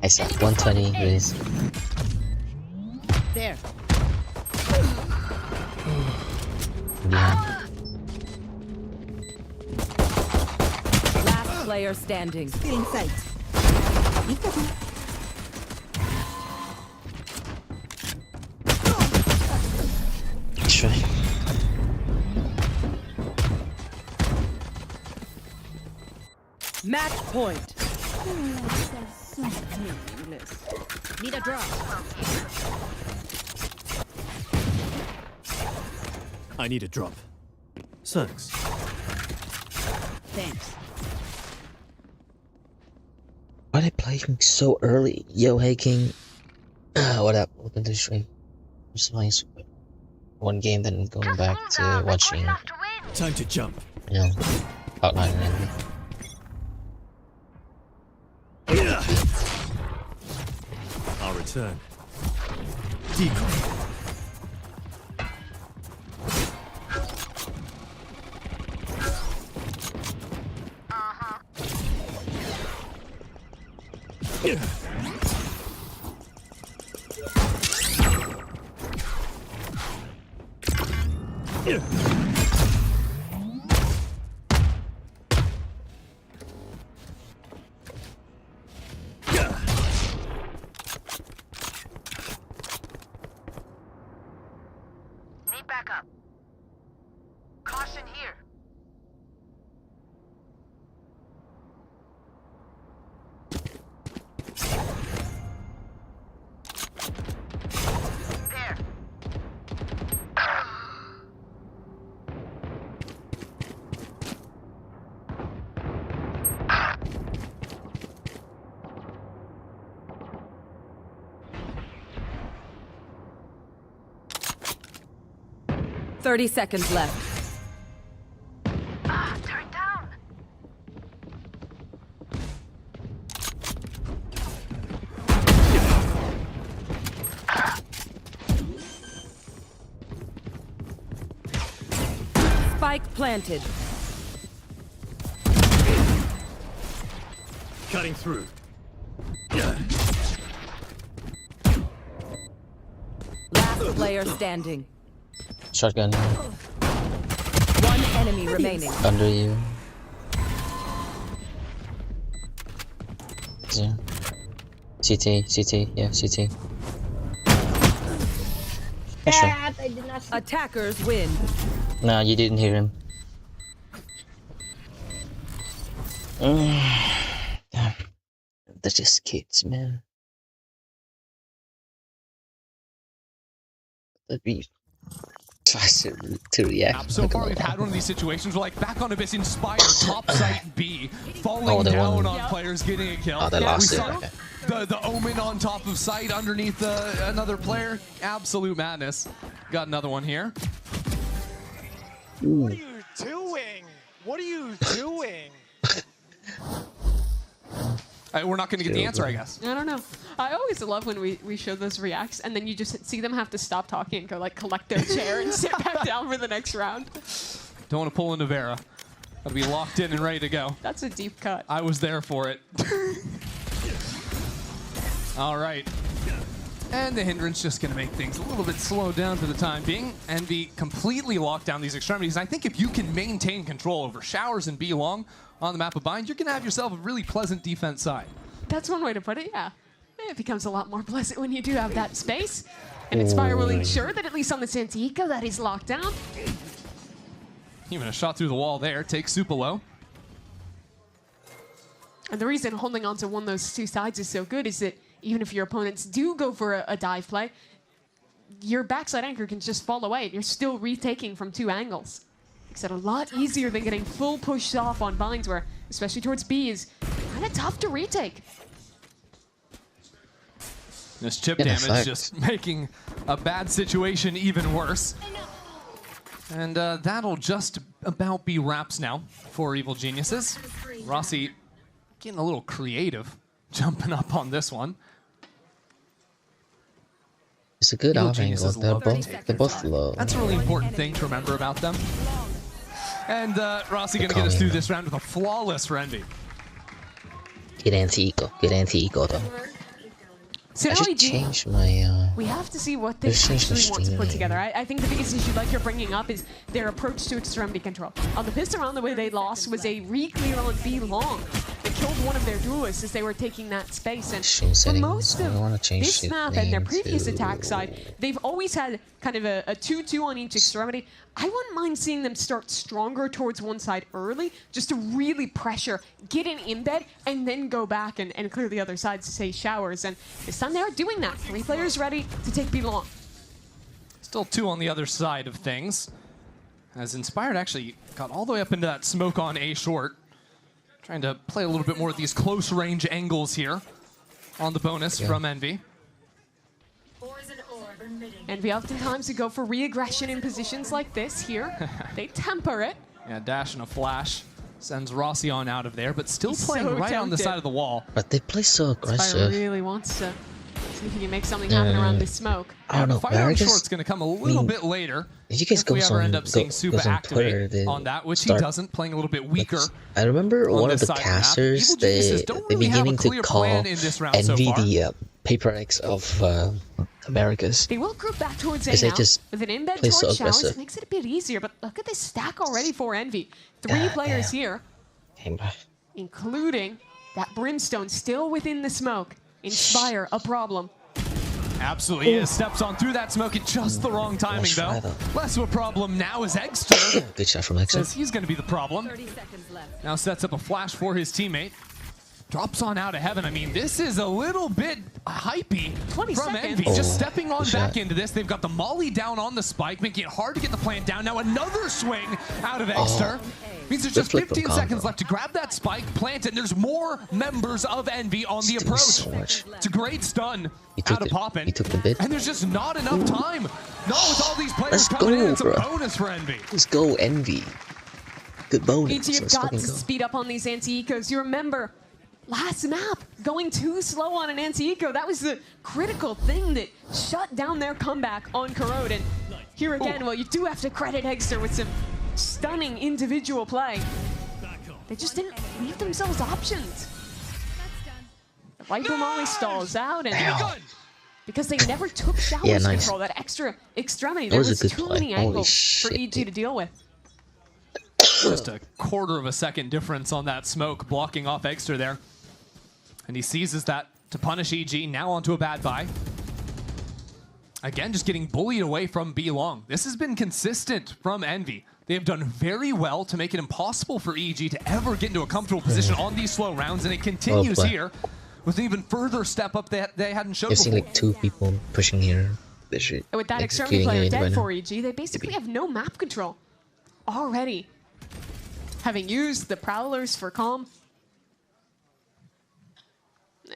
Nice. 120, please. There. Yeah. Last player standing. Feeling sight. Try. Match point. Need a drop. I need a drop. Thanks. Thanks. Why are they playing so early? Yo, hey King. What up? Welcome to the stream. I'm just playing one game, then going back to watching, Time to jump. you know, Outline and everything. I'll return. Decoy. Need backup. Caution here. There. 30 seconds left. Turn down. Spike planted. Cutting through. Last player standing. Shotgun One enemy remaining. under you. Yeah. CT, yeah, CT. Dad, I did not see. Attackers win. No, you didn't hear him. Damn. They're just kids, man. That'd be tries to react. So far, we've had one of these situations where, like, back on Abyss, Inspire, top site B, falling they down won. on players getting a kill. Oh, they We lost it. saw Okay. the Omen on top of site underneath another player. Absolute madness. Got another one here. What are you doing? What are you doing? We're not going to get the answer, I guess. I don't know. I always love when we show those reacts and then you just see them have to stop talking and go like collect their chair and sit back down for the next round. Don't want to pull into Vera. Gotta be locked in and ready to go. That's a deep cut. I was there for it. All right. And the hindrance just going to make things a little bit slowed down for the time being and be completely locked down these extremities. I think if you can maintain control over Showers and B long on the map of Bind, you're going to have yourself a really pleasant defense side. That's one way to put it, yeah. It becomes a lot more pleasant when you do have that space. And Inspire will ensure that at least on the Santiago that is locked down. Even a shot through the wall there. Takes Supalo. And the reason holding on to one of those two sides is so good is that even if your opponents do go for a dive play, your backside anchor can just fall away and you're still retaking from two angles. Makes it a lot easier than getting full pushed off on binds where, especially towards B, is kind of tough to retake. This chip damage just making a bad situation even worse. And that'll just about be wraps now for Evil Geniuses. Rossi getting a little creative, jumping up on this one. It's a good off angle. They're both low. That's a really important thing to remember about them. And Rossi going to get us through this round with a flawless Renby. Good anti-eco. Good anti-eco though. So I now just changed my we have to see what they just changed my actually want to put stream together. name. I think the biggest issue, like you're bringing up, is their approach to extremity control. On the pistol round, the way they lost was a re-clear on B long. They killed one of their duelists as they were taking that space. And for most of this map and their previous attack side, they've always had kind of a 2-2 on each extremity. I wouldn't mind seeing them start stronger towards one side early, just to really pressure, get in embed, and then go back and clear the other side to say showers. And this time they're doing that. 3 players ready to take B long. Still 2 on the other side of things. As Inspired actually got all the way up into that smoke on A short. Trying to play a little bit more of these close range angles here on the bonus from Envy. Envy oftentimes to go for re-aggression in positions like this here. They temper it. Yeah, dash and a flash. Sends Rossi on out of there, but still playing so right on the tempted. side of the wall. But they play so Spire aggressive. really wants to see if he can make something happen around this smoke. I don't know. Fight on Vargas, short's going to come a little bit later. Did you guys if go we ever end up seeing Suba on Twitter, activate then on that, which start- he doesn't, playing a little bit weaker. I remember on one of this the side of the map. casters, Evil Geniuses don't they really have a beginning to clear call plan in this round so Envy far. the Paper X of Americas. They will group back towards A Because they now. just With an embed play towards so showers, aggressive. makes it a bit easier. But look at this stack already for Envy. 3 players here, including that Brimstone still within the smoke. Inspire, a problem. Absolutely is. Steps on through that smoke at just the wrong timing, though. Less of a problem now is Eggster. Good shot from Eggster. Says he's going to be the problem. 30 seconds left. Now sets up a flash for his teammate. Drops on out of heaven. I mean, this is a little bit hypey 20 from seconds. Envy. Just stepping on good back shot. into this. They've got the molly down on the spike, making it hard to get the plant down. Now another swing out of Eggster. Means there's just Good flip 15 from seconds combo. left to grab that spike, plant it, and there's more members of Envy on the Doing approach. so much. It's a great stun He took out of the- Poppin. he took the bid. And there's just not enough time. Not with all these players Let's coming in. go, It's a bro. bonus for Envy. Let's go, Envy. Good bonus. EG, you've Let's got to fucking go. speed up on these anti-ecos. You remember, last map, going too slow on an anti-eco, that was the critical thing that shut down their comeback on Corrode. And here again, well, you do have to credit Eggster with some stunning individual play. They just didn't leave themselves options. The Viper Molly stalls out, and because they never took showers Yeah, nice. control, that extra extremity, That there was a was good too play. many Holy angles for shit, EG dude. to deal with. Just a quarter of a second difference on that smoke, blocking off Eggster there. And he seizes that to punish EG, now onto a bad buy. Again, just getting bullied away from B long. This has been consistent from Envy. They have done very well to make it impossible for EG to ever get into a comfortable position on these slow rounds, and it continues play. here with an even further step up that they hadn't shown You've seen before. like 2 people pushing here. They should And with that extremity executing player it dead right for now. EG, they basically have no map control already. Having used the Prowlers for calm.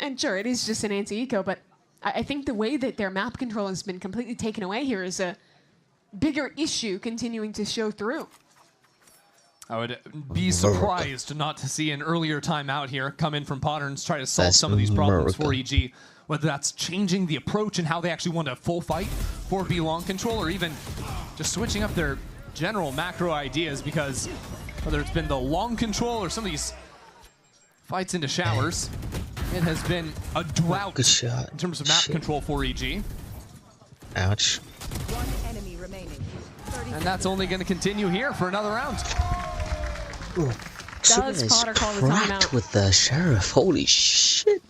And sure, it is just an anti-eco, but I think the way that their map control has been completely taken away here is a bigger issue continuing to show through. I would be surprised not to see an earlier timeout here come in from Potterns, try to solve That's some of these problems for America. EG. Whether that's changing the approach and how they actually want a full fight for B long control, or even just switching up their general macro ideas, because whether it's been the long control or some of these fights into showers, it has been a drought Good shot. in terms of map Shit. control for EG. Ouch. One enemy remaining. 30 And that's only going to continue here for another round. Ooh. Someone is Potter call the cracked timeout? with the sheriff. Holy shit.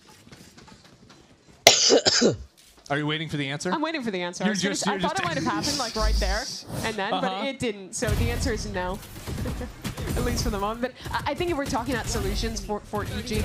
Are you waiting for the answer? I'm waiting for the answer. You're I just- thought you're it just- might have happened like right there and then, Uh-huh. but it didn't. So the answer is no. At least for the moment. But I think if we're talking about solutions for EG,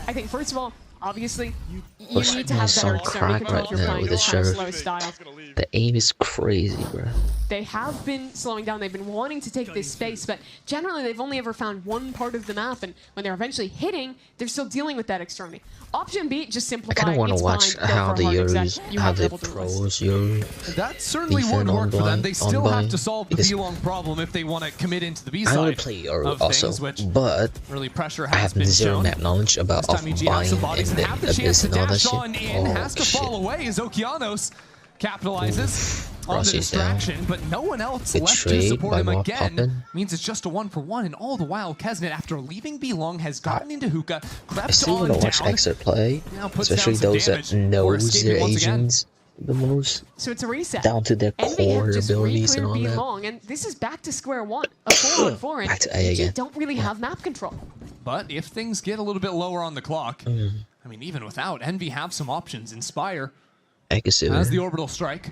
I think first of all, obviously, you Bush need to have is better on external crack control right if you're now playing with this his kind of sheriff. slow style. The aim is crazy, bro. They have been slowing down. They've been wanting to take this space, but generally they've only ever found one part of the map, and when they're eventually hitting, they're still dealing with that extremity. Option B, just I simplify. kind of want to It's watch fine, go how for a the hard exec. Euros, You how have the level duelists. pros Euro That certainly defend would on work for them. blind- They on still have blind, to solve the because B-long problem if they want to commit into the B I side only play Euro of also, things, which but really pressure I has have been zero shown. map knowledge about This off time EG has buying some bodies and and the have the chance abyss to and all that dash shit. on in, Oh, has to shit. fall away as Okeanos capitalizes on the Rossi's down. distraction, but no one else Good left to trade support by him Mob again. Poppin'. Means it's just a 1-for-1, and all the while, Kesnet, after leaving B long, has gotten into hookah, I crept still on want to watch down. Eggster play, Now puts especially down some those that damage for knows escaping their once again. agents the most, So it's a reset. down to their Envy core have just abilities and re-cleared all B that. long, and this is back to square one. A 4-on-4, and Back to A EG again. don't really have map control. But if things get a little bit lower on the clock, I mean, even without, Envy have some options. Inspire Eggster. has the orbital strike.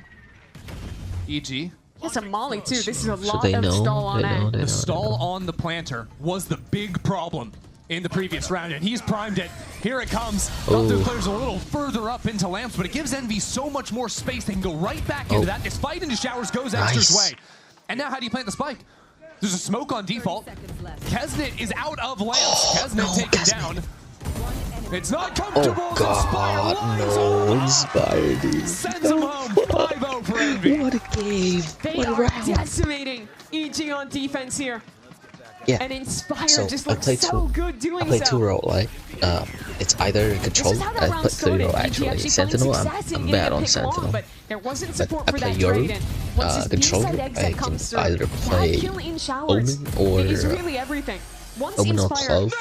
EG. Yes, a molly too. This is a So lot they of know, stall on A. The stall on the planter was the big problem in the previous round, and he's primed it. Here it comes. Got their players a little further up into lamps, but it gives Envy so much more space. They can go right back into that. This fight into showers goes Eggster's way. And now how do you plant the spike? There's a smoke on default. Kesnet is out of lamps. Kesnet taken down. It's not comfortable. Oh god, no, Inspire, dude. Sends him home. 5-0 for Envy. What a game. They What a are round. decimating EG on defense here. Yeah. And Inspire So just I looks played so two. good doing I play so. 2 role, right? It's either control. This is how that I round put 3 started. role EG actually. found Sentinel, success in I'm getting bad a on pick long, Sentinel. but there wasn't But support I for play that Yoru, trade, and once this controller. B-side I exit can comes through, either play that kill in showers Omen or is really everything. Once Omen or Inspire Clove.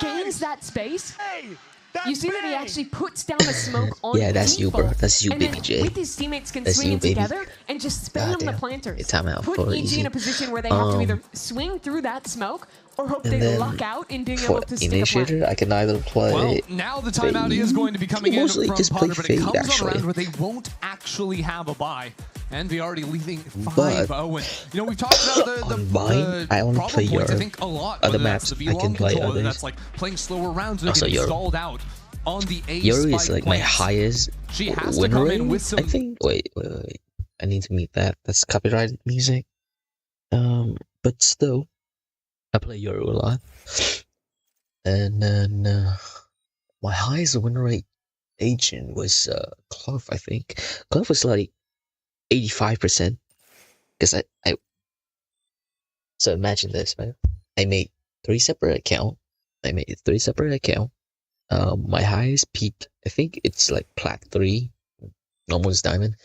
gains that space, Hey, that's you see that he actually puts down a smoke on Yeah, that's you, bro. default, That's you, and baby then J. with his teammates can That's swing you, in baby. together and just spam the Goddamn. planters. Your timeout Put for EG easy. in a position where they have to either swing through that smoke or hope And they then luck out in being for able to stick a plant. initiator, I can either play. Well, now the timeout is going to be coming in Mostly from just play Potter, but it Fade, comes on a actually. round where they won't actually have a bye. Envy already leaving 5-0. But And, you know, we've talked about the on mine, I only problem play points, I Yoru. think, a lot. Other Whether that's maps, the I can V-long play control, whether others. that's like playing slower rounds, or Also getting Yoru. stalled out on the A Yoru spike is like my plants. highest She has to win come rate. in with some... I think. Wait. I need to meet that. That's copyrighted music. But still, I play Yoru a lot. And then my highest win rate agent was Clove. I think Clove was like 85%. Because I. So imagine this, man. I made 3 separate accounts. My highest peak, I think it's like Plat 3, almost Diamond.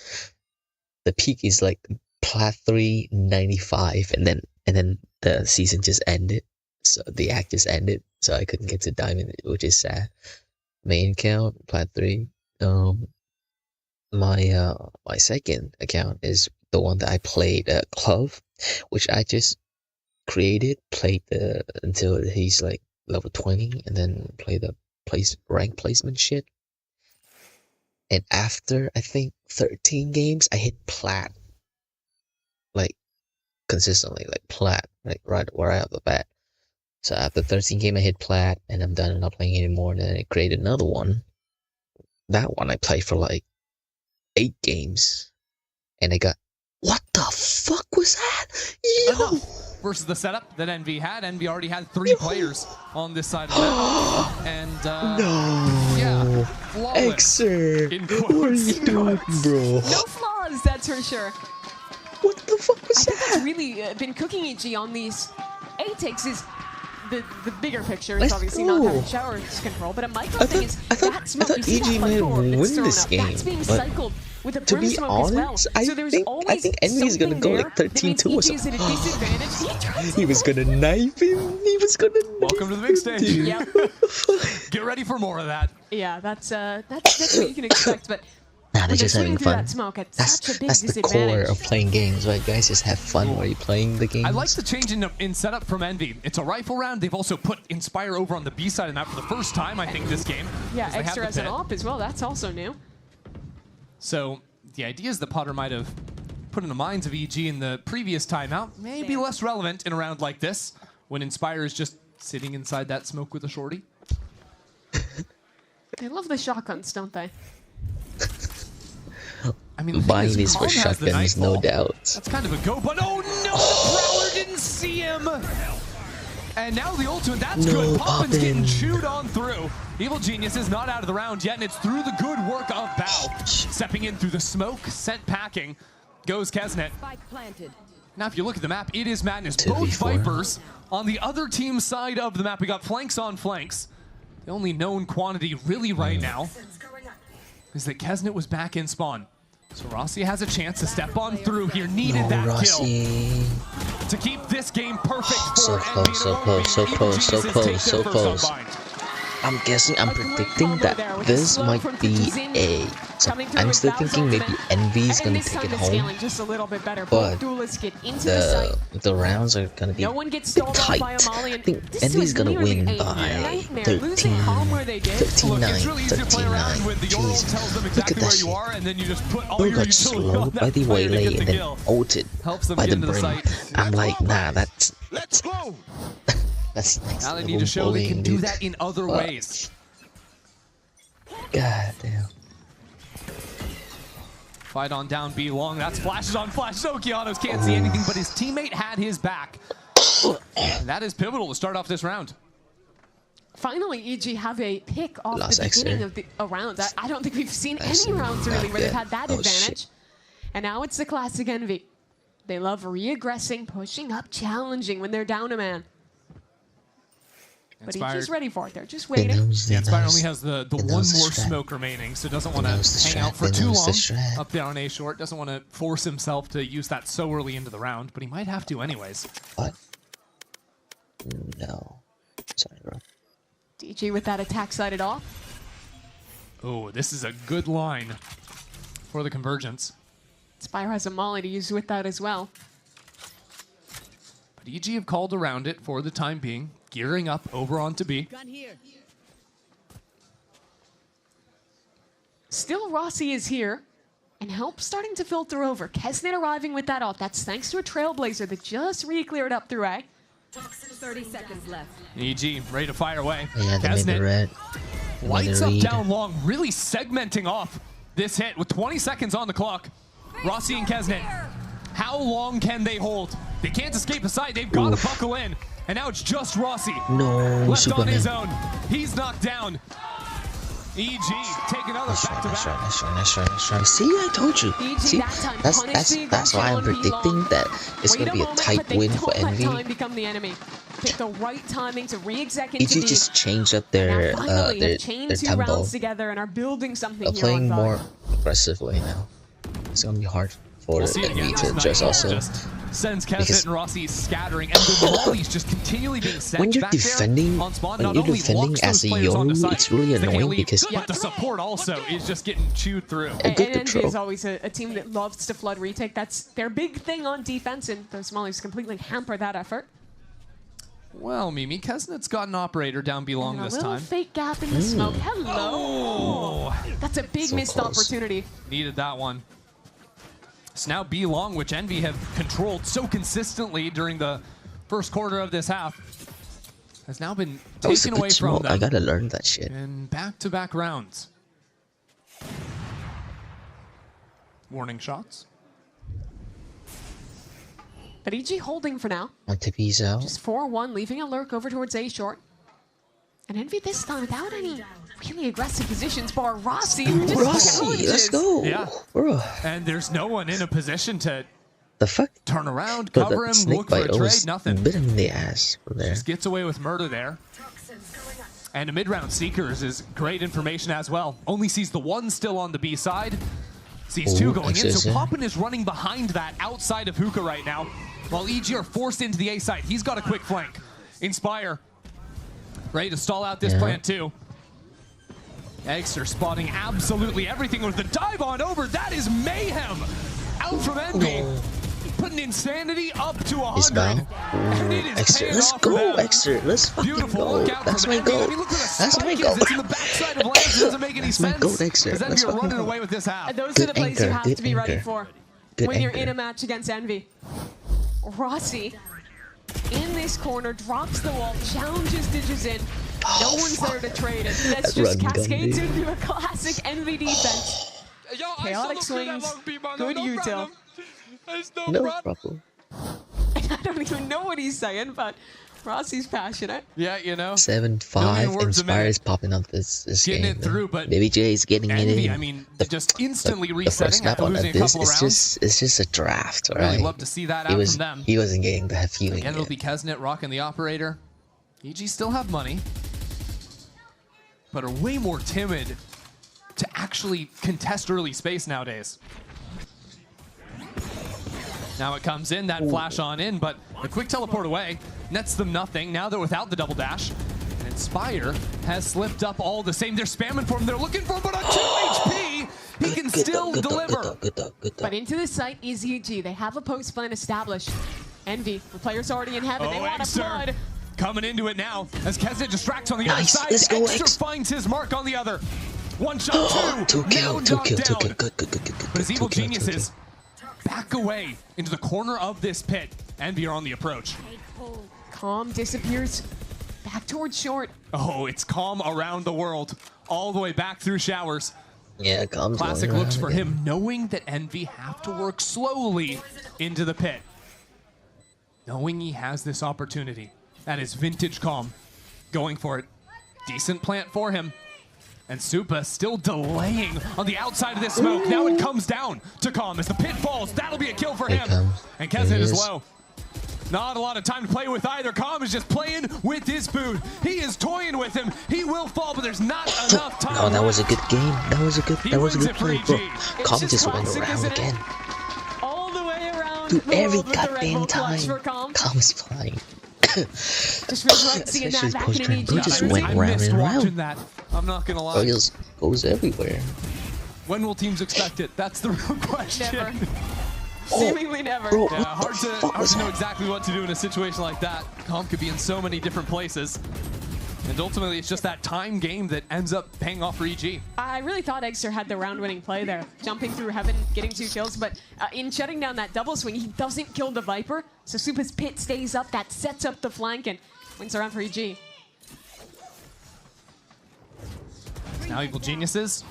The peak is like Plat 3 95, and then the season just ended. So the act just ended, so I couldn't get to Diamond, which is sad. Main account, Plat 3. My second account is the one that I played Clove, which I just played until he's like level 20, and then play the rank placement shit. And after I think 13 games, I hit Plat, like consistently, like Plat, like right out the bat. So after 13 games, I hit Plat, and I'm done. I'm not playing anymore. And then I created another one. That one I played for like 8 games, and I got, what the fuck was that? Yo! Versus the setup that Envy had. Envy already had 3 players on this side of the map. And, No. yeah, flawless. Eggster, In what are quotes. you doing, bro? No flaws, that's for sure. What the fuck was I think that? that's really been cooking EG on these A takes is the bigger picture is Let's obviously go. not having showers control, but a micro thing is I thought that smoke. You see EG that might platform that's win thrown this up, game, that's being but cycled with a to brim be smoke honest, as well. So there's I think Envy's gonna go like 13-2 or something. Is at a disadvantage. He was gonna knife him. He was gonna knife Welcome to the big stage. dude. Yep. Get ready for more of that. Yeah, that's what you can expect, but Nah, they're when just they're having swinging through fun. that smoke at That's such a big the core disadvantage. of playing games, right? Guys just have fun while you're playing the games. I like the change in setup from Envy. It's a rifle round. They've also put Inspire over on the B side of the map for the first time, I think, this game. Yeah, 'cause they have Eggster the as an pit. op as well. That's also new. So the ideas that Potter might have put in the minds of EG in the previous timeout may be less relevant in a round like this, when Inspire is just sitting inside that smoke with a shorty. They love the shotguns, don't they? I mean, the thing Buying is, these for Calm has the shotguns, no Nightfall. doubt. That's kind of a go, but oh no, the Prowler didn't see him! And now the ultimate, that's No, good. Poppin's Poppin. getting chewed on through. Evil Genius is not out of the round yet, and it's through the good work of Bao. Stepping in through the smoke, sent packing, goes Kesnet. Spike planted. Now, if you look at the map, it is madness. 2v4. Both Vipers on the other team's side of the map. We got flanks on flanks. The only known quantity really right now is that Kesnet was back in spawn. So Rossi has a chance to step on through here. Needed that Rossi. kill to keep this game perfect for So close, so close, so close, so close, so close. I'm predicting that this might be a. So I'm still thinking maybe Envy's gonna take it home, but the rounds are gonna be tight. I think Envy's gonna win by 13-9, 13-9. Jeez, look at that shit. Bro got slowed by the waylay and then ulted by the brim. I'm like, nah, that's next Now they need level to show they can bullying, do dude. that in other ways. God damn. Fight on down B long. That's flashes on flashes. Okeanos can't see anything, but his teammate had his back. And that is pivotal to start off this round. Finally, EG have a pick off Lost the beginning Eggster. of the round. I don't think we've seen any rounds really where they've had that advantage. Shit. And now it's the classic Envy. They love re-aggressing, pushing up, challenging when they're down a man. But EG's ready for it. They're just waiting. Inspire only has the one more smoke remaining, so doesn't want to hang out for too long up there on A short. Doesn't want to force himself to use that so early into the round, but he might have to anyways. What? No. Sorry, bro. DG with that attack sided off. Oh, this is a good line for the convergence. Spire has a molly to use with that as well. But EG have called around it for the time being, gearing up over onto B. Still Rossi is here, and help starting to filter over. Kesnet arriving with that ult. That's thanks to a Trailblazer that just re-cleared up through A. 30 seconds left. EG ready to fire away. Yeah, they made the red. Lights up down long, really segmenting off this hit with 20 seconds on the clock. Rossi and Kesnet, how long can they hold? They can't escape the side. They've got to buckle in. And now it's just Rossi. No, left Superman. on his own. He's knocked down. EG take another back-to-back. Nice try. See, I told you. See, that's why I'm predicting that it's gonna be a tight win for Envy. Pick the right timing to re-exec into EG just changed up their tempo. rounds together and are building something They're here playing on more aggressively now. It's gonna be hard for Envy to adjust also. Sends Kesnet and Rossi scattering, and the mollies just continually being sent when you're back defending, there on spawn. when you're defending as a Yoru, it's really annoying because but the support also is just getting chewed through. And Envy is always a team that loves to flood retake. That's their big thing on defense, and those mollies completely hamper that effort. Well, Mimi, Kesnet's got an operator down below this time. A little fake gap in the smoke. Hello. Oh. That's a big missed opportunity. Needed that one. So now B long, which Envy have controlled so consistently during the first quarter of this half, has now been taken away from them. I gotta learn that shit. And back-to-back rounds. Warning shots. But EG holding for now. On TP's out. Just 4-1, leaving a lurk over towards A short. And Envy this time without any really aggressive positions, bar Rossi. Rossi, let's go. Yeah. Bro. And there's no one in a position to fuck? Turn around, cover him, look for a trade, nothing. Bit him in the ass from there. Just gets away with murder there. And a mid-round Seekers is great information as well. Only sees the one still on the B side. Sees two going in, so Poppin is running behind that outside of Hookah right now. While EG are forced into the A side. He's got a quick flank. Inspire. Ready to stall out this plant too. Eggster spotting absolutely everything with the dive on over. That is mayhem. Out from Envy. Putting insanity up to 100. And it is Eggster, let's go, Eggster. Let's fucking go. That's my goal. I mean, look where the That's my spike goal. is. It's in the backside of Lance. It doesn't make any sense. That's my goal, Eggster. Because Let's Envy are fucking running go. away with this half. Those are the plays you have to be ready for when you're anchor. in a match against Envy. Rossi in this corner, drops the wall, challenges Digits in. No one's there to trade it. That's just cascades into a classic Envy defense. Chaotic swings, good util. No problem. I don't even know what he's saying, but Rossi's passionate. Yeah, you know. 7-5 Inspire is popping up this getting game. it through, but Baby J is getting Envy, it in. I mean, just instantly the resetting first map after on losing a this couple of rounds. it's just a draft, Really right? love to see that out from them. He wasn't getting that feeling. Again, it'll be Kesnet rocking the operator. EG still have money, but are way more timid to actually contest early space nowadays. Now it comes in, that flash on in, but a quick teleport away nets them nothing. Now they're without the double dash. And Inspire has slipped up all the same. They're spamming for him. They're looking for him, but on 2 HP, he can still deliver. But into the site is EG. They have a post plan established. Envy, the player's already in heaven. They want to flood. Coming into it now as Kesnet distracts on the other side. Let's go, Eggster finds his mark on the other. One shot, two kill. Good. But his evil geniuses back away into the corner of this pit. Envy are on the approach. Calm disappears back towards short. Oh, it's calm around the world, all the way back through showers. Yeah, calm. Classic looks for him, knowing that Envy have to work slowly into the pit. Knowing he has this opportunity. That is vintage calm. Going for it. Decent plant for him. And Supa still delaying on the outside of this smoke. Now it comes down to Calm as the pit falls. That'll be a kill for him. And Kesnet is low. Not a lot of time to play with either. Calm is just playing with his food. He is toying with him. He will fall, but there's not enough time. Oh, that was a good game. That was a good play, bro. Calm just went around again. All the way around. Dude, every goddamn time. Calm's flying. Just really like seeing that back in an EG. He just went I round missed and watching round. that. I'm not gonna lie. Bro, he just goes everywhere. When will teams expect it? That's the real question. Never. Seemingly never. Bro, Yeah, hard to know exactly what to do in a situation like that. Calm could be in so many different places. And ultimately, it's just that time game that ends up paying off for EG. I really thought Eggster had the round-winning play there, jumping through heaven, getting 2 kills, but in shutting down that double swing, he doesn't kill the Viper, so Supa's pit stays up, that sets up the flank, and wins around for EG. Now Evil Geniuses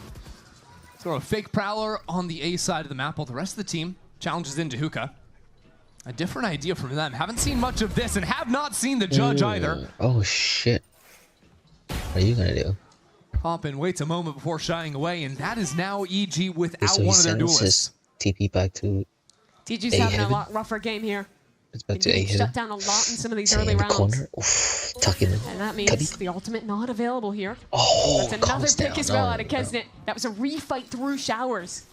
throw a fake Prowler on the A side of the map, while the rest of the team challenges into Hookah. A different idea from them. Haven't seen much of this, and have not seen the Judge either. Oh, shit. What are you gonna do? Hoppin waits a moment before shying away, and that is now EG without So one of their duelists. TP back to DG's having a lot rougher game here. It's back to A Getting heaven. shut down a lot in some of these Stay early in the rounds. corner. Oof, tucking in. And that means the ultimate not available here. Oh, That's another calms pick down. as well No, out of Kesnet. That was a refight through showers.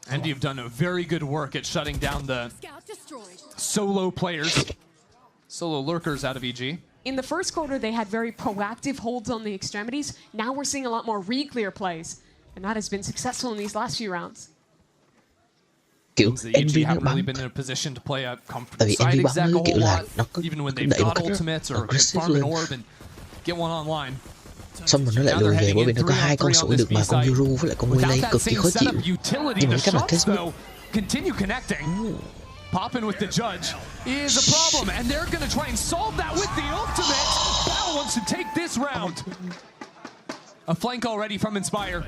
And you've done a very good work at shutting down the Scout destroyed. solo players, solo lurkers out of EG. In the first quarter, they had very proactive holds on the extremities. Now we're seeing a lot more re-clear plays. And that has been successful in these last few rounds. The EG haven't really been in a position to play a comfortable side exec a whole lot, even when they've got ultimates or can farm an orb and get one online. Xong rồi nó lại lùi về bởi vì nó có 2 con sủi được mà con Euro với lại con Melee cực kỳ khó chịu. Nhưng mà các bạn Kesnet continue connecting. Poppin with the Judge is a problem, and they're going to try and solve that with the ultimate. Battle wants to take this round. A flank already from Inspire.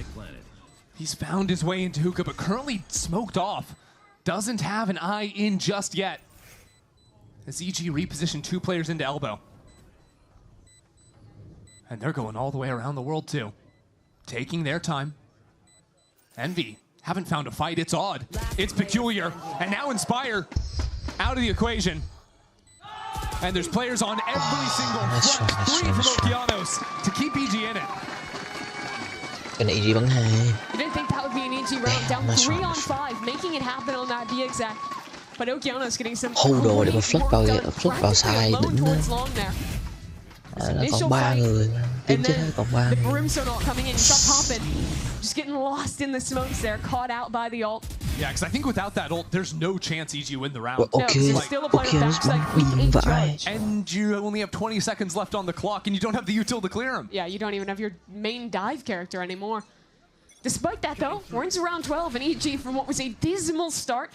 He's found his way into Hookah, but currently smoked off. Doesn't have an eye in just yet. As EG repositioned 2 players into elbow. And they're going all the way around the world too. Taking their time. Envy haven't found a fight. It's odd. It's peculiar. And now Inspire out of the equation. And there's players on every single front. 3 from Okeanos to keep EG in it. Cái này EG bắn 2. You didn't think that would be an EG round, down 3 on 5, making it happen on that B-exact. But Okeanos getting some Hold đồ để mà flush vào sai đỉnh đó. Nó còn 3 người. Team chết hết còn 3 the người. Brimstone ult coming in, stop popping. Just getting lost in the smokes there, caught out by the ult. Yeah, because I think without that ult, there's no chance EG win the round. No, there's still a player backside with 8 Judge. And you only have 20 seconds left on the clock, and you don't have the util to clear him. Yeah, you don't even have your main dive character anymore. Despite that, though, we're into round 12, and EG, from what was a dismal start,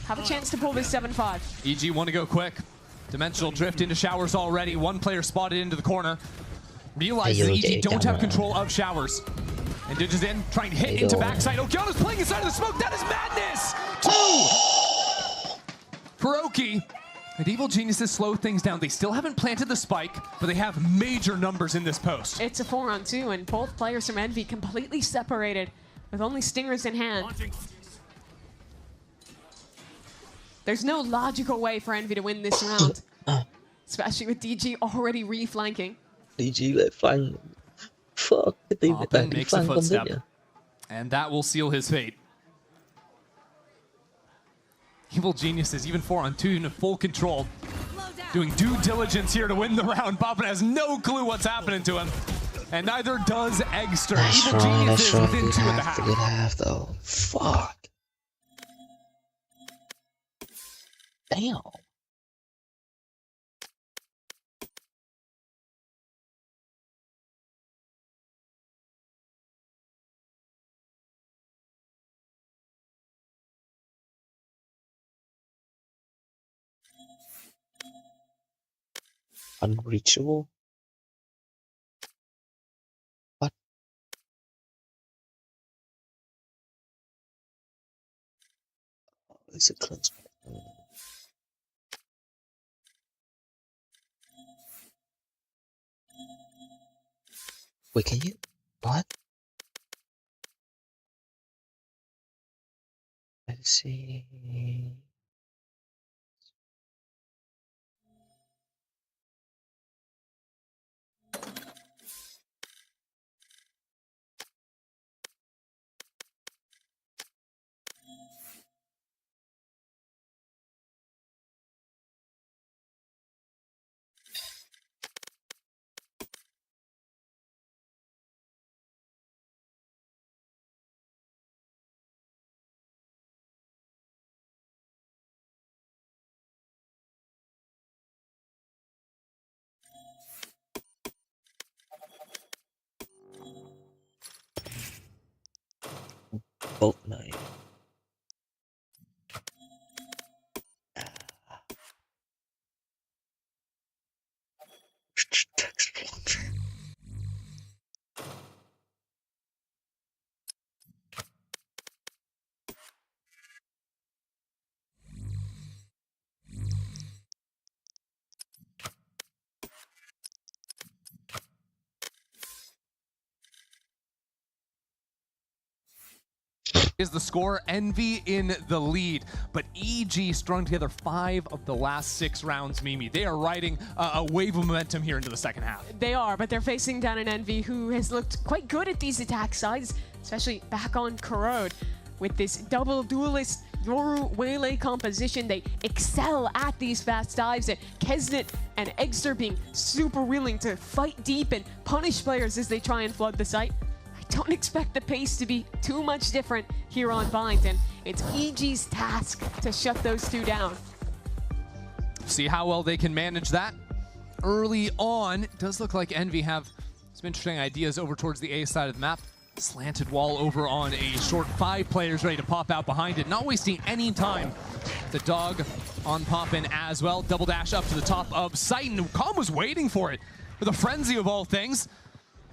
have a chance to pull this 7-5. EG want to go quick. Dimensional drift into showers already. 1 player spotted into the corner. Realizes that EG don't have control of showers. And Digis in, trying to hit into backside. Okeanos playing inside of the smoke. That is madness! 2 for Oki. And Evil Geniuses slow things down. They still haven't planted the spike, but they have major numbers in this post. It's a 4-on-2, and both players from Envy completely separated, with only stingers in hand. There's no logical way for Envy to win this round, especially with DG already re-flanking. DG lại flank. Fuck, cái team này toàn đi makes a flank không biết footstep, nhỉ? and that will seal his fate. Evil Geniuses, even 4-on-2 in full control. Doing due diligence here to win the round. Poppin has no clue what's happening to him. And neither does Eggster. Evil Geniuses within 2.5. Good half though. Fuck. Damn. Unreachable? What? Oh, it's a cleanse. Wait, can you? What? Let's see. Bolt knife. Is the score. Envy in the lead, but EG strung together 5 of the last 6 rounds. Mimi, they are riding a wave of momentum here into the second half. They are, but they're facing down an Envy who has looked quite good at these attack sides, especially back on Corrode. With this double duelist Yoru Waylay composition, they excel at these fast dives, and Kesnet and Eggster being super willing to fight deep and punish players as they try and flood the site. Don't expect the pace to be too much different here on Bind, and it's EG's task to shut those two down. See how well they can manage that. Early on, it does look like Envy have some interesting ideas over towards the A side of the map. Slanted wall over on a short 5 players ready to pop out behind it, not wasting any time. The dog on Poppin as well. Double dash up to the top of site, and Calm was waiting for it with a frenzy of all things.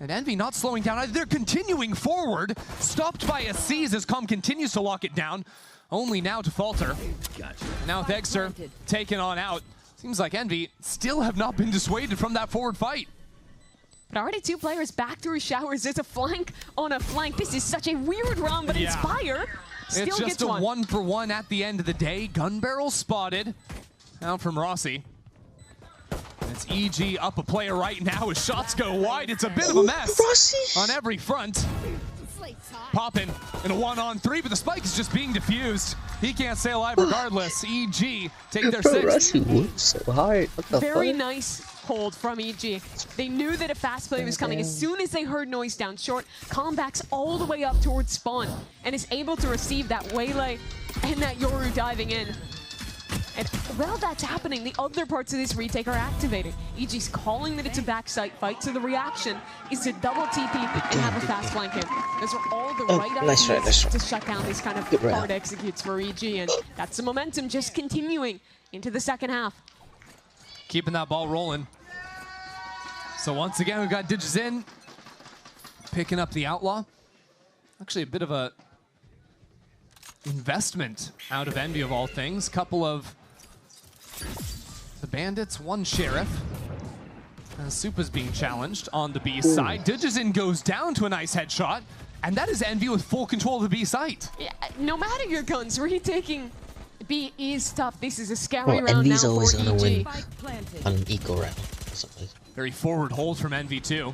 And Envy not slowing down either. They're continuing forward, stopped by a seize as Calm continues to lock it down, only now to falter. Gotcha. Now with Eggster taken on out, seems like Envy still have not been dissuaded from that forward fight. But already 2 players back through showers. There's a flank on a flank. This is such a weird round, but Inspire still it's just gets one. It's just a 1-for-1 at the end of the day. Gun barrel spotted. Now from Rossi. It's EG up a player right now as shots go wide. It's a bit of a mess on every front. Poppin in a 1-on-3, but the spike is just being diffused. He can't stay alive regardless. EG take their 6th. Rossi works so hard. What the Very fuck? nice hold from EG. They knew that a fast play was coming. As soon as they heard noise down short, Calm backs all the way up towards spawn and is able to receive that Waylay and that Yoru diving in. And while that's happening, the other parts of this retake are activating. EG's calling that it's a backside fight, so the reaction is to double TP and have a fast flank in. Those are all the right ideas to shut down these kind of hard executes for EG, and that's the momentum just continuing into the second half. Keeping that ball rolling. So once again, we've got Digis in, picking up the Outlaw. Actually a bit of a investment out of Envy of all things. Couple of the Bandits, 1 Sheriff. Supa's being challenged on the B side. Digizin goes down to a nice headshot, and that is Envy with full control of the B site. Yeah, no matter your guns, retaking B is tough. This is a scary round Envy's now always for gonna EG. win on an eco round. Very forward hold from Envy too.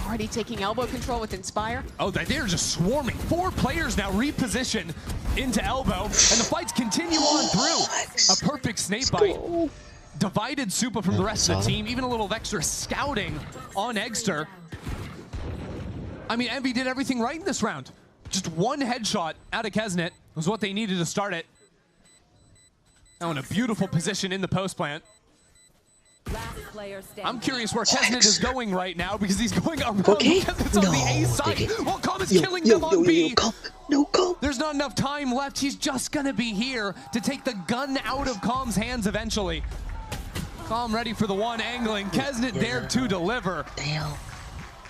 Already taking elbow control with Inspire. Oh, they're just swarming. 4 players now reposition into elbow, and the fights continue on through. A perfect snake bite. Divided Supa from the rest of the team. Even a little of extra scouting on Eggster. I mean, Envy did everything right in this round. Just one headshot out of Kesnet was what they needed to start it. Now in a beautiful position in the post plant. I'm curious where Kesnet is going right now because he's going around Kesnet's on the A side. While Com is killing them on B. There's not enough time left. He's just gonna be here to take the gun out of Com's hands eventually. Com ready for the one angling. Kesnet dared to deliver. Damn.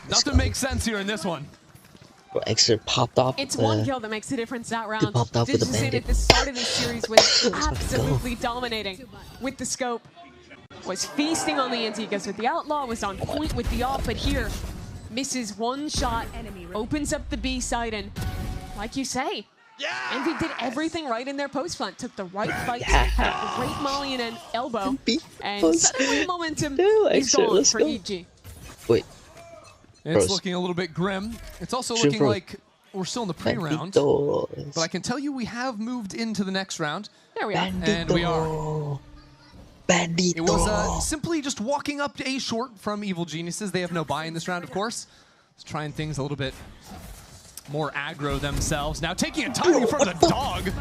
Nothing makes sense here in this one. Eggster popped off. It's one kill that makes the difference that round. Popped off with a bandit. At the start of this series was absolutely dominating with the scope. Was feasting on the Antigas with the Outlaw, was on point with the off, but here misses one shot, opens up the B side, and like you say, Envy did everything right in their post plant, took the right fight, had a great molly and an elbow, and suddenly momentum is gone for EG. Wait. It's looking a little bit grim. It's also looking like we're still in the pre-round, but I can tell you we have moved into the next round. There we are. And we are. Bandito. It was simply just walking up to A short from Evil Geniuses. They have no buy in this round, of course. It's trying things a little bit more aggro themselves. Now taking a timing from the dog.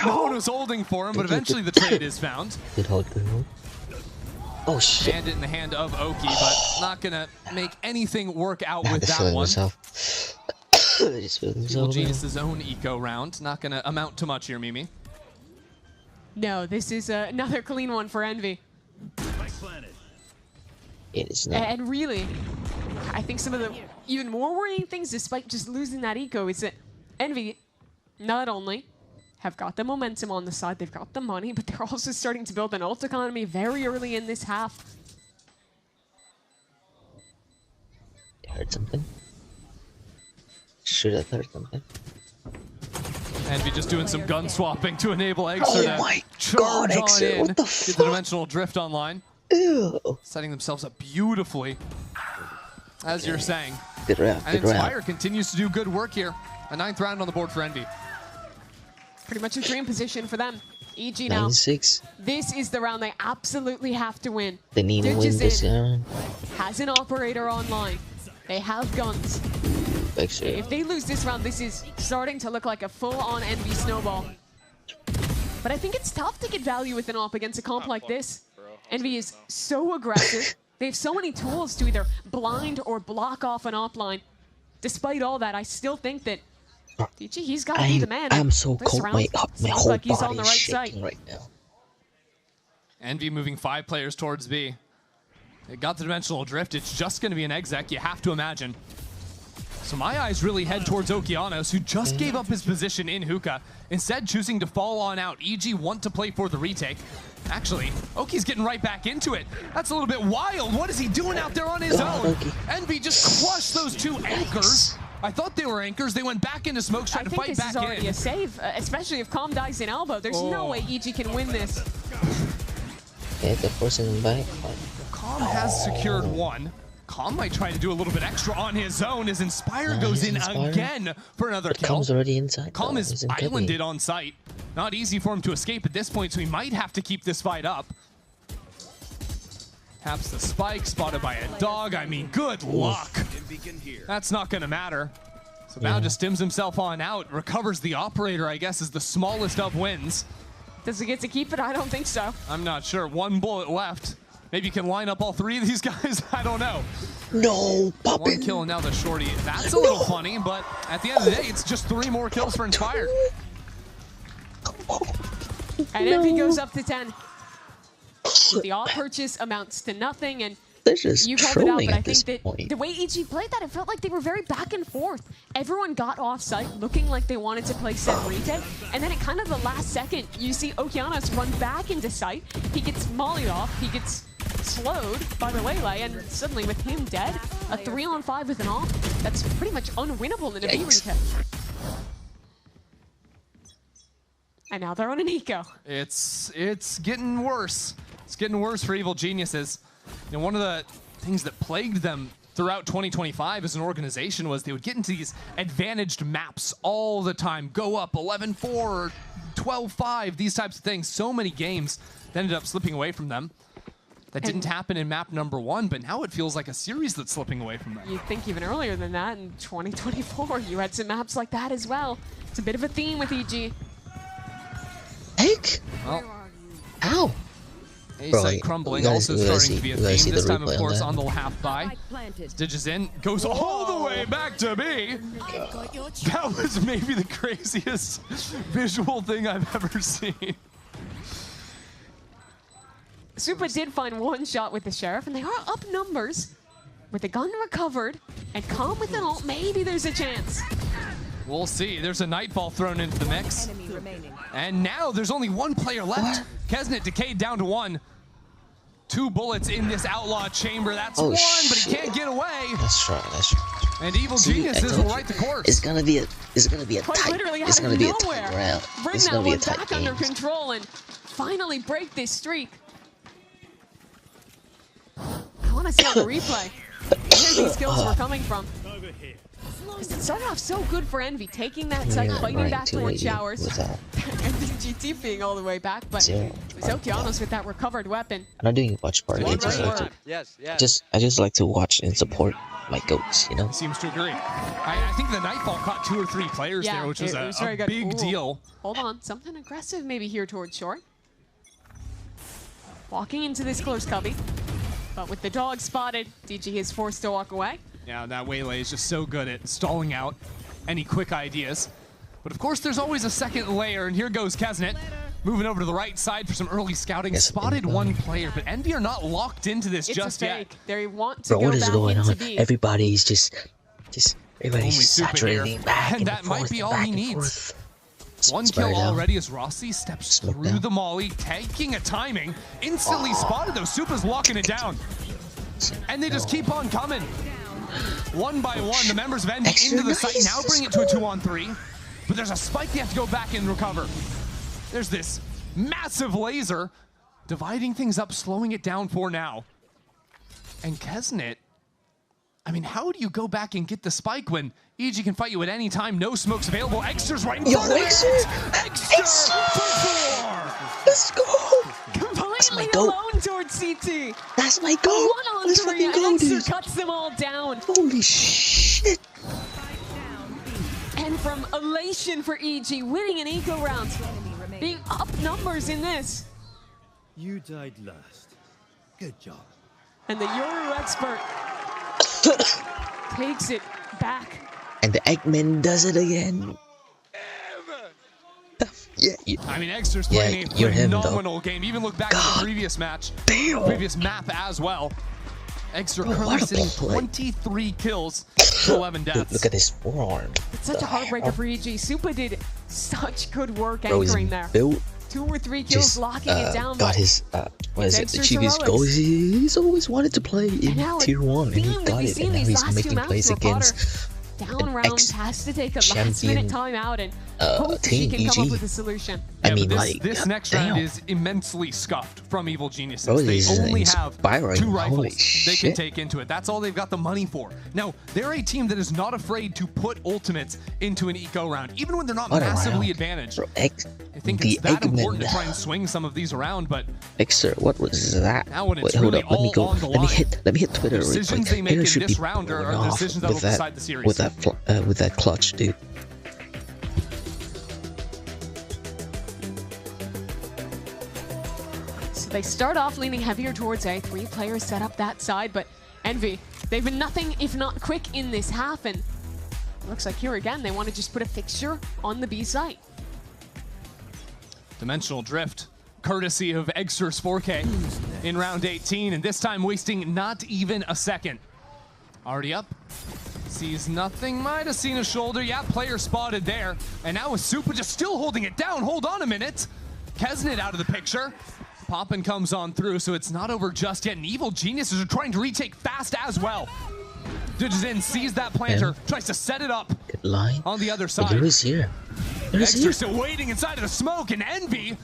No one was holding for him, but eventually the trade is found. Good hold, good hold. Oh shit. Hand it in the hand of Oki, but not gonna make anything work out with that one. Evil Genius' own eco round. Not gonna amount to much here, Mimi. No, this is another clean one for Envy. It is not. And really, I think some of the even more worrying things, despite just losing that eco, is that Envy not only have got the momentum on the side, they've got the money, but they're also starting to build an ult economy very early in this half. I heard something. Should have heard something. Envy just doing some gun swapping to enable Eggster to charge on in. What the Get the dimensional drift online. Ew. Setting themselves up beautifully, as you're saying. Good round, and Inspire continues to do good work here. A 9th round on the board for Envy. Pretty much a dream position for them. EG now. 9-6. This is the round they absolutely have to win. They need to win this round. Has an operator online. They have guns. If they lose this round, this is starting to look like a full-on Envy snowball. But I think it's tough to get value with an op against a comp like this. Envy is so aggressive. They have so many tools to either blind or block off an op line. Despite all that, I still think that he's got to be the man. I'm so cold. My whole like he's on body the is right shaking side right now. Envy moving 5 players towards B. It got the dimensional drift. It's just going to be an exec, you have to imagine. So my eyes really head towards Okeanos, who just gave up his position in hookah, instead choosing to fall on out. EG want to play for the retake. Actually, Oki's getting right back into it. That's a little bit wild. What is he doing out there on his own? Envy just crushed those 2 anchors. I thought they were anchors. They went back into smokes, trying to fight back in. I think this is already a save, especially if Com dies in elbow. There's no way EG can win this. Yeah, they're forcing him back. Com has secured 1. Com might try to do a little bit extra on his own as Inspire goes in again for another kill. Com's already inside. Com is islanded on site. Not easy for him to escape at this point, so he might have to keep this fight up. Taps the spike, spotted by a dog. I mean, good luck. That's not going to matter. So now just stims himself on out, recovers the operator, I guess, is the smallest of wins. Does he get to keep it? I don't think so. I'm not sure. 1 bullet left. Maybe you can line up all 3 of these guys. I don't know. No, Poppin'. 1 kill and now the shorty. That's a little funny, but at the end of the day, it's just 3 more kills for Inspire. And Envy goes up to 10. The off purchase amounts to nothing, and you called it out, but I think that the way EG played that, it felt like they were very back and forth. Everyone got off site looking like they wanted to play set retake, and then at kind of the last second, you see Okeanos run back into site. He gets mollied off, he gets slowed by the waylay, and suddenly with him dead, a 3-on-5 with an off, that's pretty much unwinnable in a B retake. And now they're on an eco. It's getting worse. It's getting worse for Evil Geniuses. You know, one of the things that plagued them throughout 2025 as an organization was they would get into these advantaged maps all the time, go up 11-4, 12-5, these types of things. So many games that ended up slipping away from them. That didn't happen in map number 1, but now it feels like a series that's slipping away from them. You'd think even earlier than that, in 2024, you had some maps like that as well. It's a bit of a theme with EG. Egg? Well, ow. A-site crumbling, also starting to be a theme. This time, of course, on the half by. Stitches in, goes all the way back to B. That was maybe the craziest visual thing I've ever seen. Supa did find one shot with the Sheriff, and they are up numbers. With the gun recovered, and Calm with an ult, maybe there's a chance. We'll see. There's a Nightfall thrown into the mix. And now there's only one player left. Kesnet decayed down to 1. 2 bullets in this outlaw chamber. That's one, but he can't get away. That's right. That's right. And Evil Geniuses will right the course. It's gonna be a tight. It's gonna be a tight round. Bring It's that gonna be a one tight back game. under control and finally break this streak. I want to see on the replay where these kills were coming from. It started off so good for Envy, taking that site, fighting back towards Showers, and GT being all the way back, but it was Okeanos with that recovered weapon. I'm not doing watch party. I just like to watch and support my goats, you know? He seems to agree. I think the Nightfall caught 2 or 3 players there, which was a big deal. Hold on, something aggressive maybe here towards short. Walking into this close cubby, but with the dog spotted, DG is forced to walk away. Yeah, that Waylay is just so good at stalling out any quick ideas. But of course, there's always a second layer, and here goes Kesnet. Moving over to the right side for some early scouting. Spotted 1 player, but Envy are not locked into this just yet. They want to Bro, what is going on? B. Everybody's just everybody's saturating back and that might be all he needs. 1 kill already as Rossi steps through the molly, taking a timing. Instantly spotted though. Supa's locking it down. And they just keep on coming. 1 by 1, the members of Envy into the site. Now bring it to a 2-on-3. But there's a spike they have to go back and recover. There's this massive laser dividing things up, slowing it down for now. And Kesnet, I mean, how do you go back and get the spike when EG can fight you at any time? No smokes available. Eggster's right in front of it. Eggster for 4. Let's go. Completely alone towards CT. That's my goal. 1-on-3, and Eggster cuts them all down. Holy shit. And from elation for EG, winning an eco round, being up numbers in this. You died last. Good job. And the Yoru expert takes it back. And the Eggman does it again. I mean, Eggster's playing a phenomenal game. Even look back at the previous match, previous map as well. Eggster currently sitting 23 kills to 11 deaths. Look at this forearm. It's such a heartbreaker for EG. Supa did such good work anchoring there. 2 or 3 kills, locking it down. Got his, what is it, achieve his goals. He's always wanted to play in Tier 1, and he got it, and now he's making plays against down rounds, has to take a last-minute timeout and hope she can come up with a solution. I mean, this next round is immensely scuffed from Evil Geniuses. They only have 2 rifles they can take into it. That's all they've got the money for. Now, they're a team that is not afraid to put ultimates into an eco round, even when they're not massively advantaged. I think it's that important to try and swing some of these around, but Eggster, what was that? Now when it's really all on the line, let me hit Twitter real quick. Decisions they make in this round are the decisions that will decide the series. With that clutch, dude. So they start off leaning heavier towards A. 3 players set up that side, but Envy, they've been nothing if not quick in this half, and looks like here again they want to just put a fixture on the B site. Dimensional drift, courtesy of Eggster's 4K in round 18, and this time wasting not even a second. Already up. Sees nothing, might have seen a shoulder. Yeah, player spotted there. And now with Supa just still holding it down. Hold on a minute. Kesnet out of the picture. Poppin comes on through, so it's not over just yet. And Evil Geniuses are trying to retake fast as well. Didges in, sees that planter, tries to set it up on the other side. Who is here? Eggster still waiting inside of the smoke, and Envy,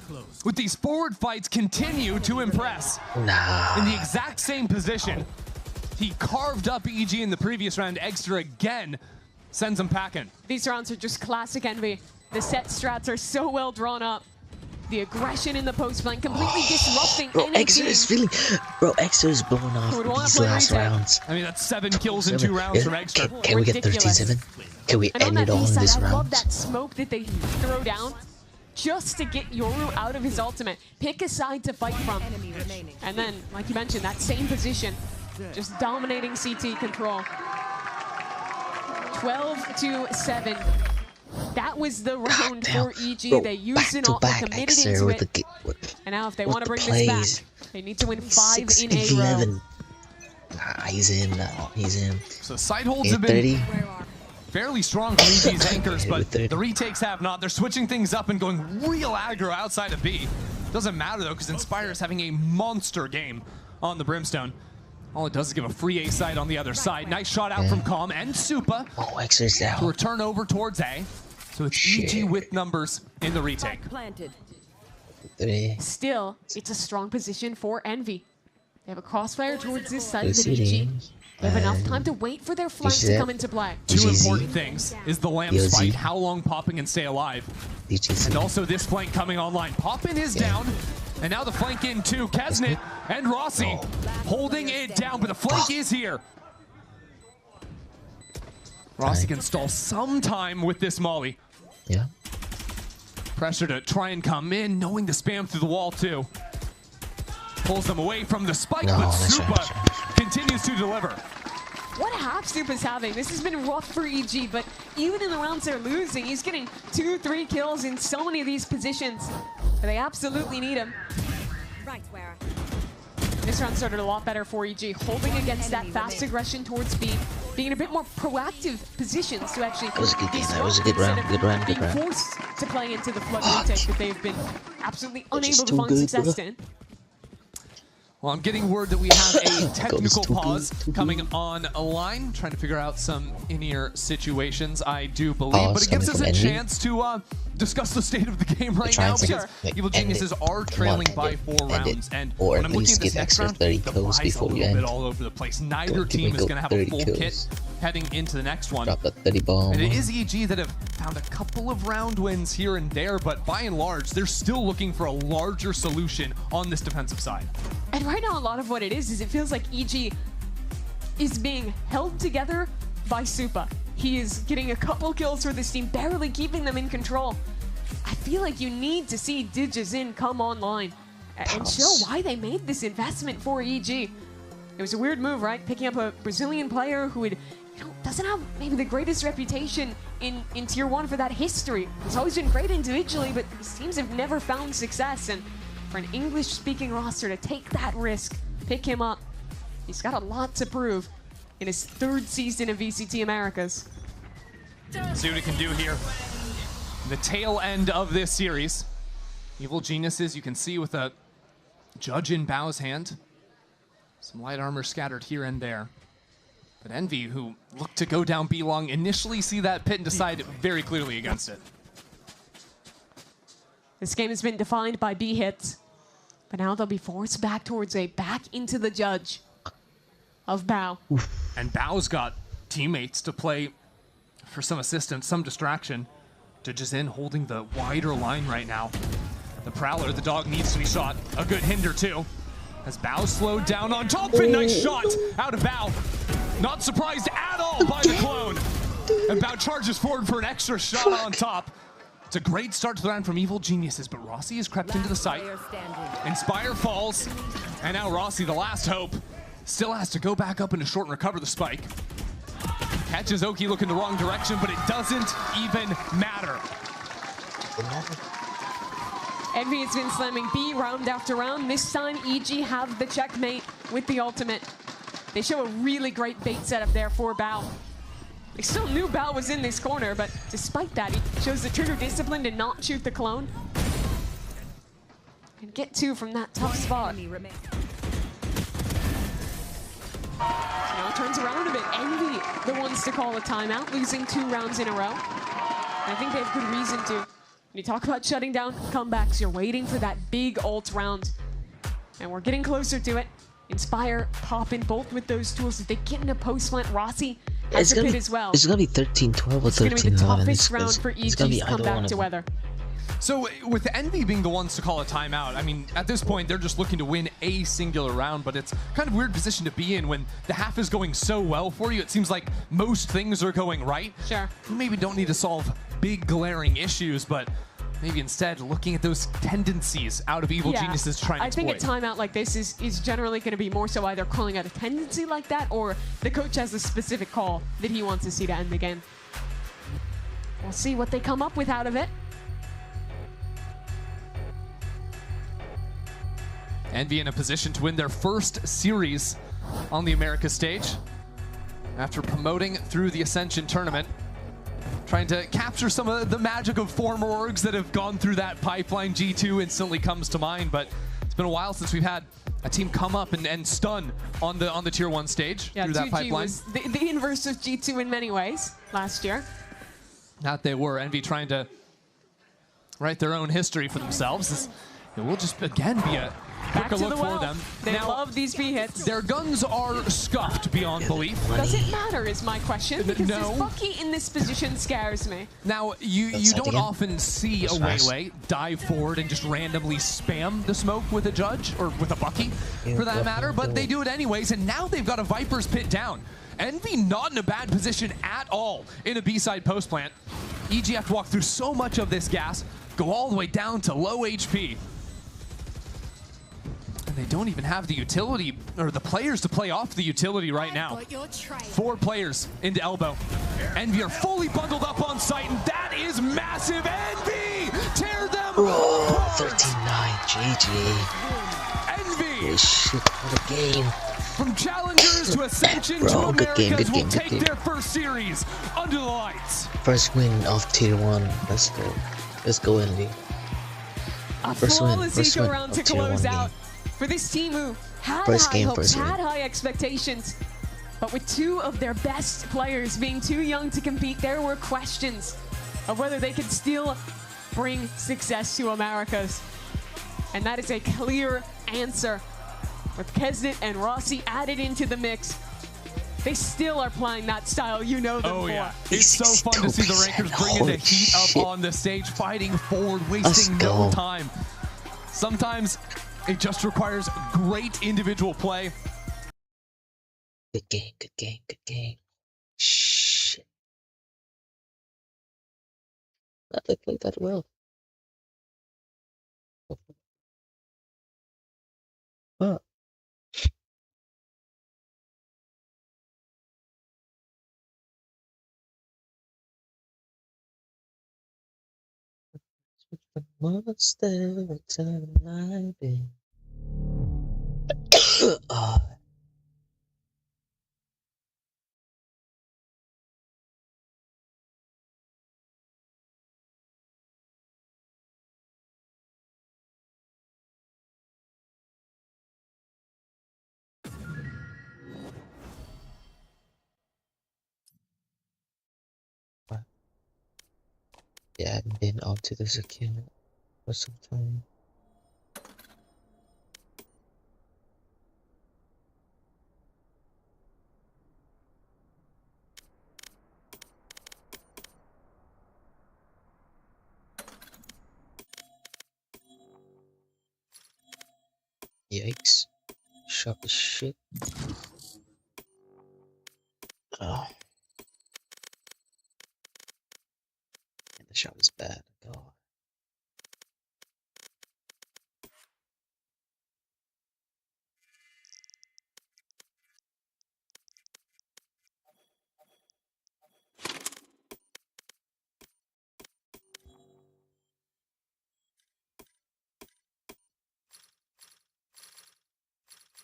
with these forward fights, continue to impress. In the exact same position. He carved up EG in the previous round. Eggster again sends him packing. These rounds are just classic Envy. The set strats are so well drawn up. The aggression in the post flank completely disrupting Bro, any Eggster team. is feeling... Bro, Eggster is blowing off these last rounds. I mean, that's 7 kills in 2 rounds from Eggster. Can we get 13-7? Can we end it all in this I round? love that smoke that they throw down just to get Yoru out of his ultimate. Pick a side to fight from. And then, like you mentioned, that same position, just dominating CT control. 12-7. That was the round for EG. Bro, they used it all, they committed Eggster into it. And now if they want to bring this back, they need to win 5 in a row. He's in now. He's in. So side holds have been fairly strong for EG's anchors, but the retakes have not. They're switching things up and going real aggro outside of B. Doesn't matter though, because Inspire is having a monster game on the Brimstone. All it does is give a free A side on the other side. Nice shot out from Calm and Supa Eggster's down. to return over towards A. So it's EG with numbers in the retake. Still, it's a strong position for Envy. They have a crossfire towards this side of the EG. They have enough time to wait for their flanks to come into play. 2 important things is the lamp spike, how long popping and stay alive. And also this flank coming online. Poppin is down, and now the flank in too. Kesnet and Rossi holding it down, but the flank is here. Rossi can stall some time with this molly. Yeah. Pressure to try and come in, knowing the spam through the wall too. Pulls them away from the spike, but Supa continues to deliver. What a half Supa's having. This has been rough for EG, but even in the rounds they're losing, he's getting 2-3 kills in so many of these positions. They absolutely need him. Right where? This round started a lot better for EG, holding against that fast aggression towards B, being in a bit more proactive positions to actually. That was a good game. That was a good round. Good round. Good round. Being forced to play into the flood retake that they've been absolutely unable to find success in. Well, I'm getting word that we have a technical pause coming on a line, trying to figure out some in-ear situations, I do believe. But it gives us a chance to discuss the state of the game right now, because Evil Geniuses are trailing by 4 rounds. And when I'm looking at this next round, the buys a little bit all over the place. Neither team is going to have a full kit heading into the next one. Drop that 30 bomb. And it is EG that have found a couple of round wins here and there, but by and large, they're still looking for a larger solution on this defensive side. And right now, a lot of what it is it feels like EG is being held together by Supa. He is getting a couple kills for this team, barely keeping them in control. I feel like you need to see Digizin come online and show why they made this investment for EG. It was a weird move, right? Picking up a Brazilian player who would, doesn't have maybe the greatest reputation in Tier 1 for that history. He's always been great individually, but these teams have never found success. And for an English-speaking roster to take that risk, pick him up, he's got a lot to prove in his 3rd season of VCT Americas. See what he can do here. The tail end of this series. Evil Geniuses, you can see with a judge in Bao's hand. Some light armor scattered here and there. But Envy, who looked to go down B long, initially see that pit and decide very clearly against it. This game has been defined by B hits, but now they'll be forced back towards A, back into the judge of Bao. And Bao's got teammates to play for some assistance, some distraction. Digizin holding the wider line right now. The Prowler, the dog, needs to be shot. A good hinder too. As Bao slowed down on top, and nice shot out of Bao. Not surprised at all by the clone. And Bao charges forward for an extra shot on top. It's a great start to the round from Evil Geniuses, but Rossi has crept into the site. Inspire falls, and now Rossi, the last hope, still has to go back up into short and recover the spike. Catches Oki looking the wrong direction, but it doesn't even matter. Envy has been slamming B round after round. This time, EG have the checkmate with the ultimate. They show a really great bait setup there for Bao. They still knew Bao was in this corner, but despite that, he shows the trigger discipline to not shoot the clone. And get 2 from that tough spot. Now it turns around a bit. Envy, the ones to call a timeout, losing 2 rounds in a row. And I think they have good reason to. When you talk about shutting down comebacks, you're waiting for that big ult round. And we're getting closer to it. Inspire, Poppin, both with those tools. If they get into post plant, Rossi has a pit as well. It's gonna be 13-12 or 13-11. It's gonna be the toughest round it's for gonna be EG's comeback to weather. So with Envy being the ones to call a timeout, I mean, at this point, they're just looking to win a singular round, but it's kind of a weird position to be in when the half is going so well for you. It seems like most things are going right. Sure. You maybe don't need to solve big glaring issues, but maybe instead looking at those tendencies out of Evil Geniuses trying to exploit. I think a timeout like this is generally going to be more so either calling out a tendency like that or the coach has a specific call that he wants to see to end the game. We'll see what they come up with out of it. Envy in a position to win their first series on the Americas stage after promoting through the Ascension tournament. Trying to capture some of the magic of former orgs that have gone through that pipeline. G2 instantly comes to mind, but it's been a while since we've had a team come up and stun on the tier 1 stage through that 2G pipeline. Was the inverse of G2 in many ways last year. That they were. Envy trying to write their own history for themselves. It will just again be a quicker look for them. They love these B hits. Their guns are scuffed beyond belief. Does it matter is my question, because No. this Bucky in this position scares me. Now, you don't often see a Waylay dive forward and just randomly spam the smoke with a Judge, or with a Bucky, for that matter, but they do it anyways, and now they've got a Viper's Pit down. Envy not in a bad position at all in a B-side post plant. EG have to walk through so much of this gas, go all the way down to low HP. They don't even have the utility or the players to play off the utility right now. 4 players into elbow. Envy are fully bundled up on site, and that is massive. Envy tear them apart. 13-9, GG. Envy. Holy shit, what a game. From challengers to Ascension to Americas will take their first series under the lights. First win of tier 1. Let's go. Let's go, Envy. A flawless eco round to close out. For this team who had high hopes, had high expectations, but with 2 of their best players being too young to compete, there were questions of whether they could still bring success to Americas. And that is a clear answer. With Kesnit and Rossi added into the mix, they still are playing that style you know them for. Yeah. It's so fun to see the Rankers bringing the heat up on the stage, fighting forward, wasting no time. Sometimes it just requires great individual play. Good game, good game, good game. Shit. Not they played that well. What? Monster time I've been. Yeah, I haven't been onto this account for some time. Yikes. Sharp as shit. Oh. And the shot is bad. God.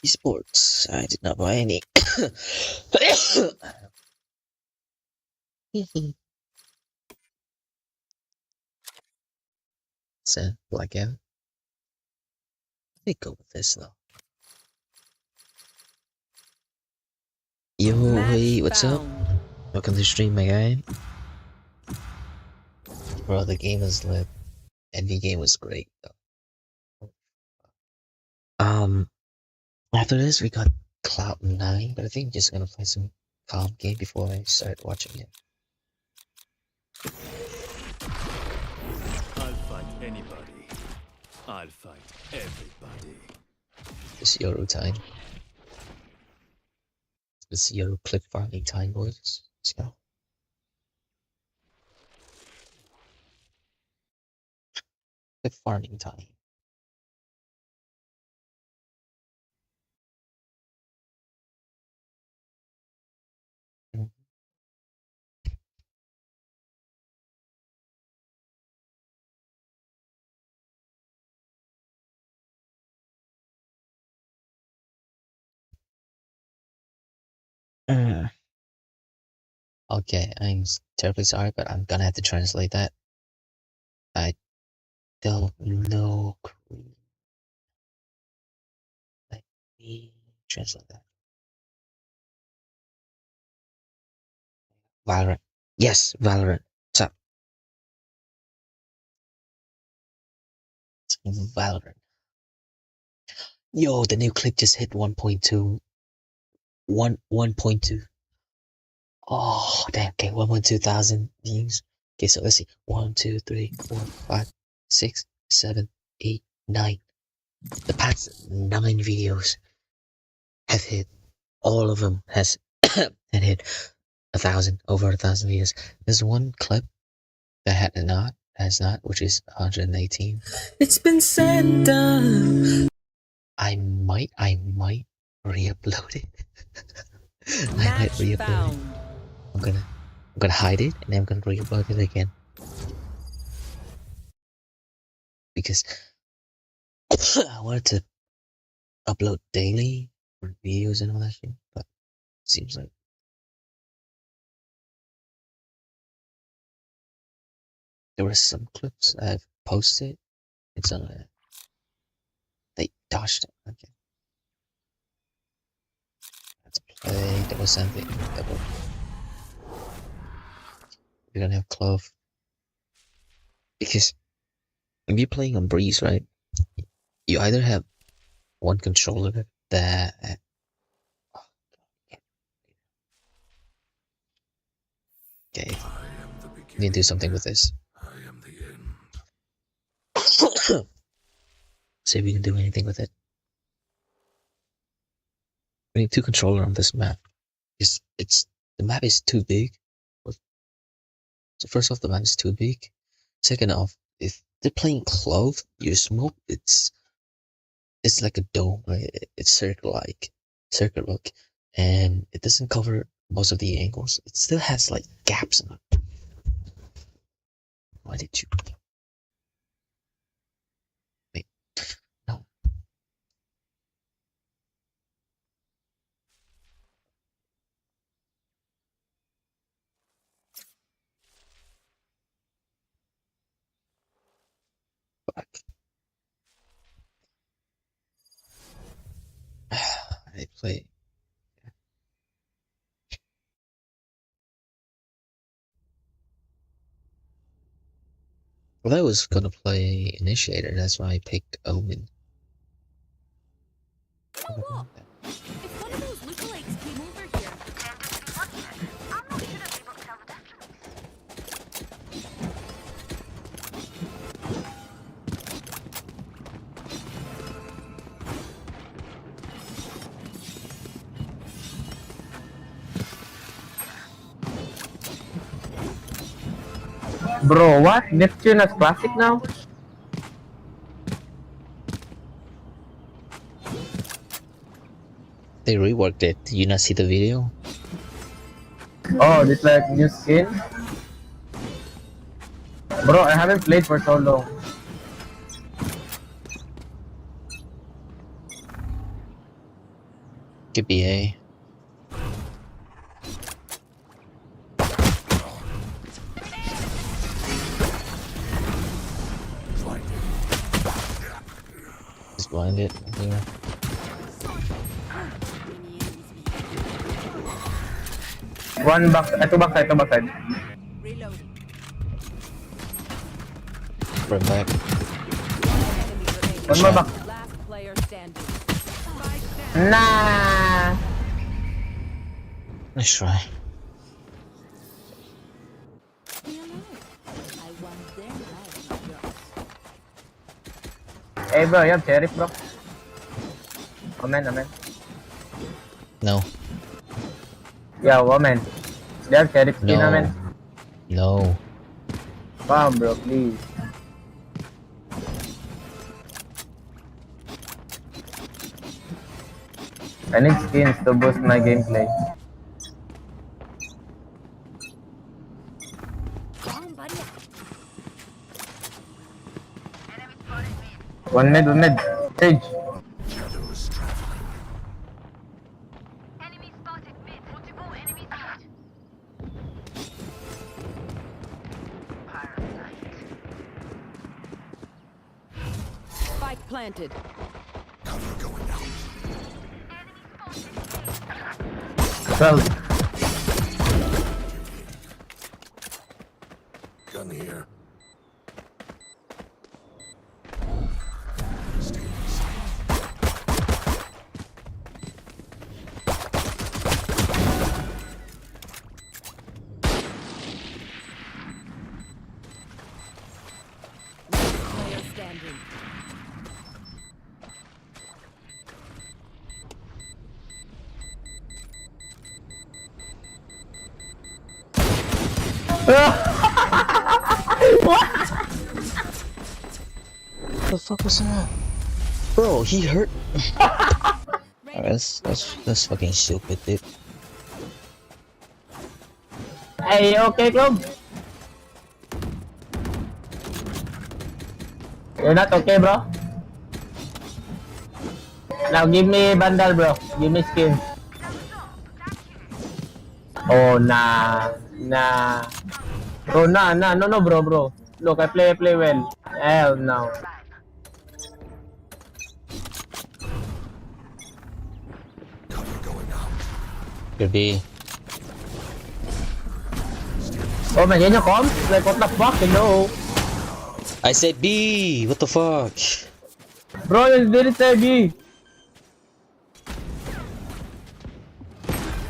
Esports. I did not buy any. Sad blackout. Let me go with this though. Yo, hey, what's up? Welcome to the stream, my guy. Bro, the game was lit. Envy game was great though. After this, we got Cloud9, but I think I'm just gonna play some calm game before I start watching it. I'll fight anybody. I'll fight everybody. It's Euro time. It's Euro clip farming time, boys. Let's go. Clip farming time. Okay, I'm terribly sorry, but I'm gonna have to translate that. I don't know. Let me translate that. Valorant. Yes, Valorant. What's up? It's Valorant. Yo, the new clip just hit 1.2. 1.2. Oh, damn. Okay, 1.2 thousand views. Okay, so let's see. 1, 2, 3, 4, 5, 6, 7, 8, 9. The past 9 videos have hit. All of them has had hit 1,000, over 1,000 views. There's one clip that has not, which is 118. It's been said and done. I might re-upload it. I might re-upload it. I'm gonna hide it and then I'm gonna re-upload it again. Because I wanted to upload daily for videos and all that shit, but it seems like there were some clips I've posted. It's on a... They dodged it. Okay. Let's play. There was something double. We're gonna have Clove. Because if you're playing on Breeze, right? You either have one controller that... Okay. We need to do something with this. See if we can do anything with it. We need 2 controllers on this map. The map is too big. So first off, the map is too big. Second off, if they're playing Clove, you smoke. It's like a dome, right? It's circle look, and it doesn't cover most of the angles. It still has like gaps in it. Why did you? Wait, no. Fuck. I play. Well, I was gonna play Initiator, that's why I picked Omen. Oh, look! If one of those lookalikes came over here. I'm not sure I'm able to tell the difference. Bro, what? Neptune is classic now? They reworked it. Did you not see the video? Oh, this like new skin? Bro, I haven't played for so long. Could be A. Just blind it here. One back, two backside, two backside. Reloading. Run back. One more back. Last player standing. Spike down. Nah. Nice try. Hey bro, you have sheriff bro? Amen, amen. No. Yeah, woman. You have sheriff skin, No. amen? No. Come bro, please. I need skins to boost my gameplay. One mid. Sage. Enemy spotted mid. Multiple enemies mid. Spike planted. Cover going out. Well, Gun here. Player standing. What the fuck was that? Bro, he hurt. That's fucking stupid, dude. hey, okay, Club? You're not okay, bro? Now give me bundle, bro. Give me skins. Oh, nah. Bro, no, bro. Look, I play well. Hell no. Could be. Oh man, yan yung comp? Like, what the fuck, hello? I said B. What the fuck? Bro, you didn't say B.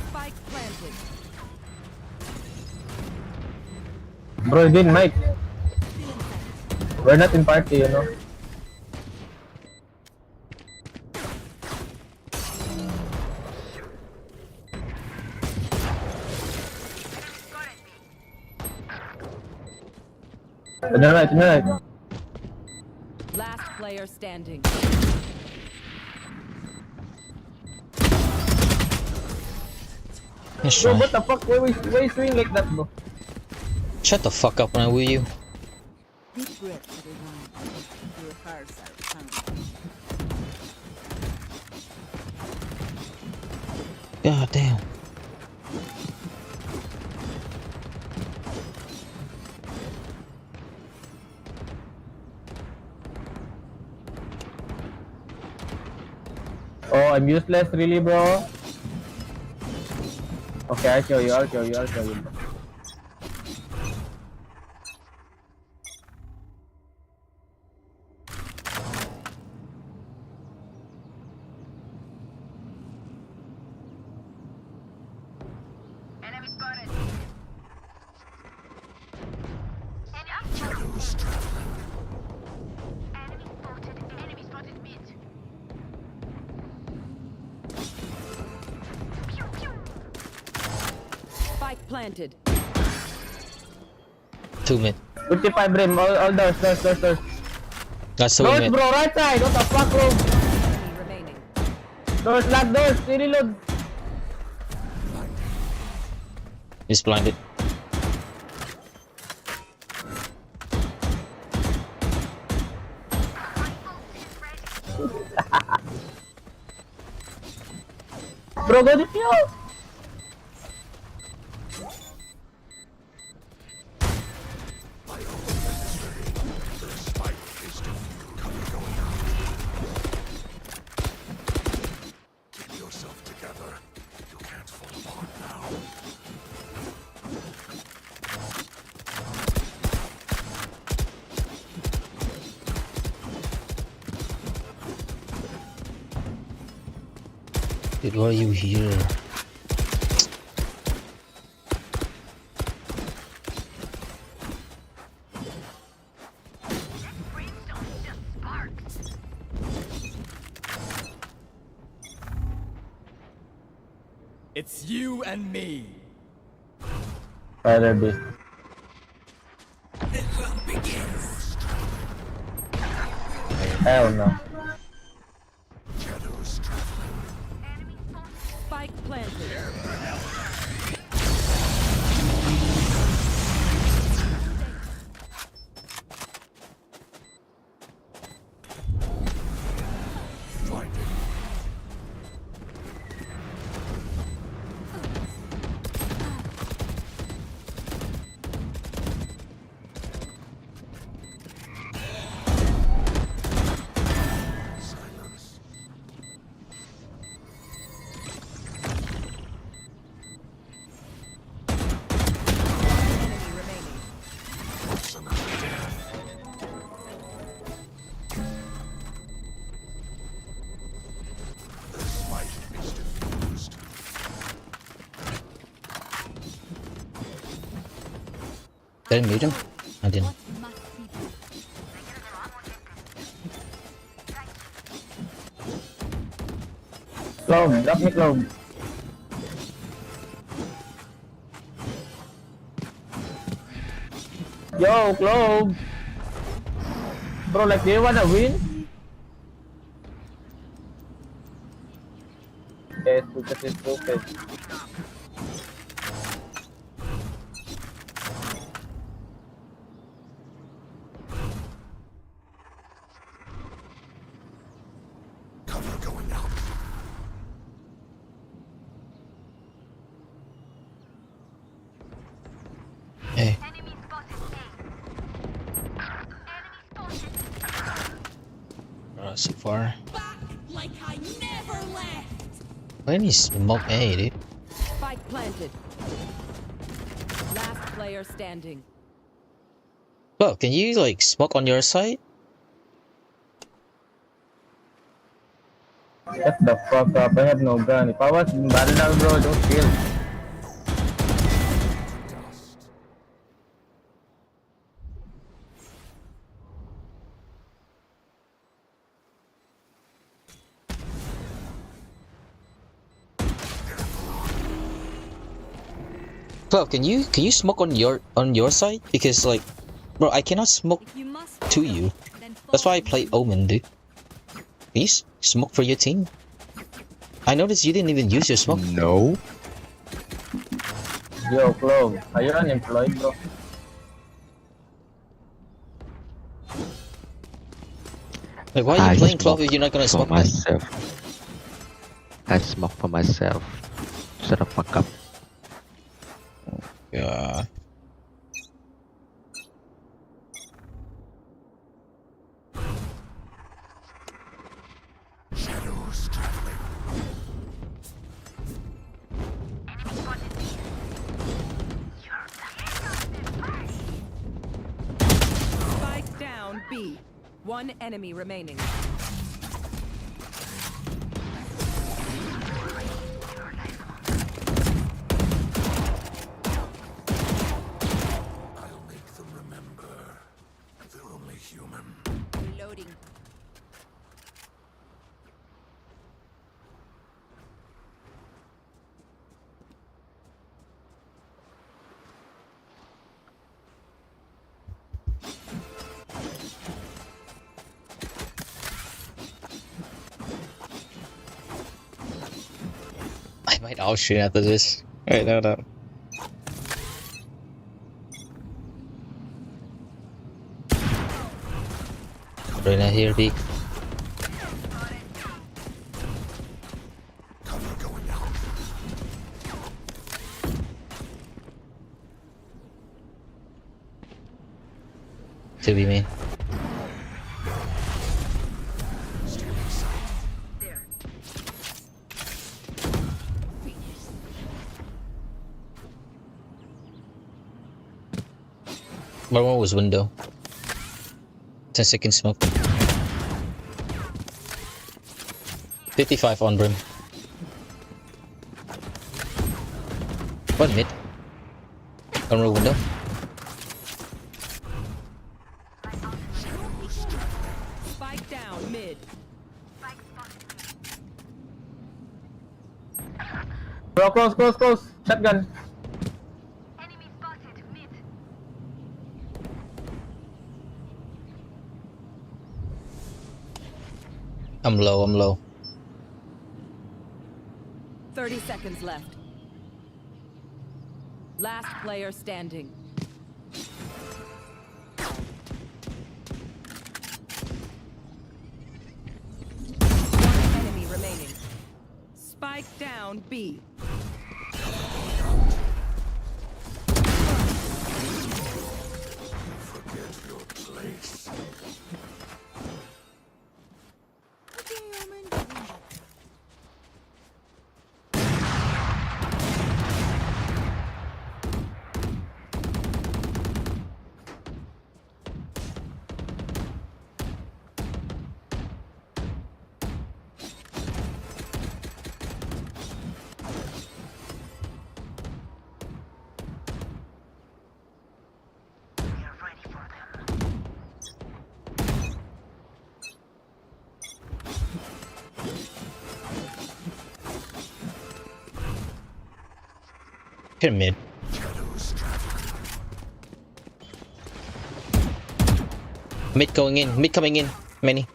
Spike planted. Bro, you didn't mic. We're not in party, you know? On your right. Last player standing. Nice Bro, try. what the fuck? Why you swing like that, bro? Shut the fuck up when I woo you. Deep breath, everyone. Your hearts are pounding. God damn. Oh, I'm useless, really, bro? Okay, I'll show you, bro. Enemy spotted. Enemy spotted mid. Pew pew. Spike planted. 2 mid. 55 brim, all doors. That's 2 Doors, mid. bro, right side. What the fuck, bro? Enemy remaining. Doors, lock doors. Reload. He's blinded. Bro, go defuse. Keep yourself together. You can't fall apart now. Dude, why are you here? It's you and me. Better be. Hell no. Spike planted. Did I mute him? I didn't. Clove, drop me clove. Yo, clove. Bro, like, do you wanna win? Yes, because it's stupid. Hey. So far. Like I never left. Why didn't he smoke A, dude? Spike planted. Last player standing. Well, can you like smoke on your side? Shut the fuck up, I have no gun. If I was bandal, bro, don't kill. Well, can you smoke on your side? Because like, bro, I cannot smoke to you. That's why I play Omen, dude. Please smoke for your team. I noticed you didn't even use your smoke. No. Yo, Clove, are you unemployed, bro? Like, why are you playing Clove if you're not gonna smoke myself? I smoke for myself. Shut the fuck up. Yeah. Shadows traveling. Enemy spotted me. You're Spike down B. One enemy remaining. I'll make them remember. They're only human. Reloading. I might outshoot after this. Wait, no. Reyna here, B. Cover going out. To be main. One was window. 10 seconds smoke. 55 on brim. One mid. On the window. Spike down mid. Bro, close. Shotgun. Enemy spotted mid. I'm low. 30 seconds left. Last player standing. One enemy remaining. Spike down B. Forget your place. Here mid. Mid going in. Mid coming in. Many.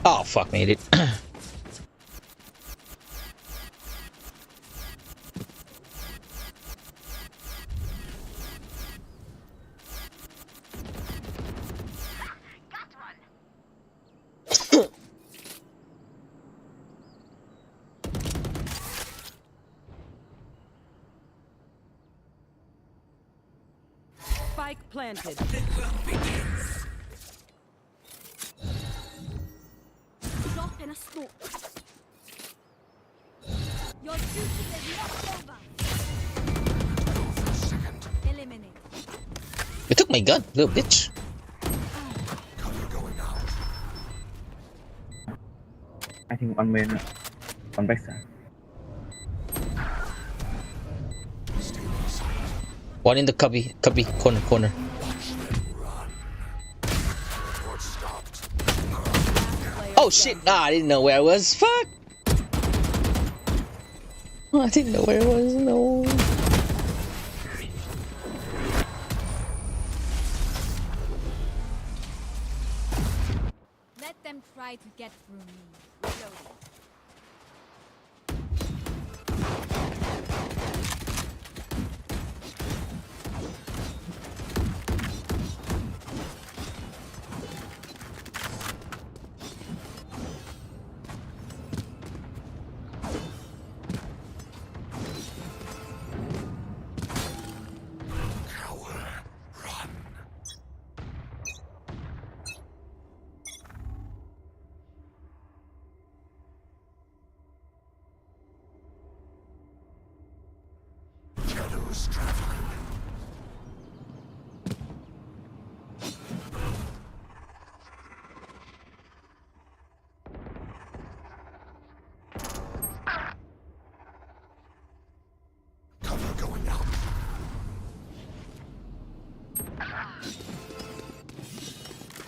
Oh fuck, made it. Spike planted. Drop in a smoke. Your duty is not over. Eliminate. You took my gun, little bitch. I think one main, one backside. One in the cubby, corner. Oh shit! Ah, I didn't know where I was. Fuck! Oh, I didn't know where I was. No. Let them try to get through me. Reloading.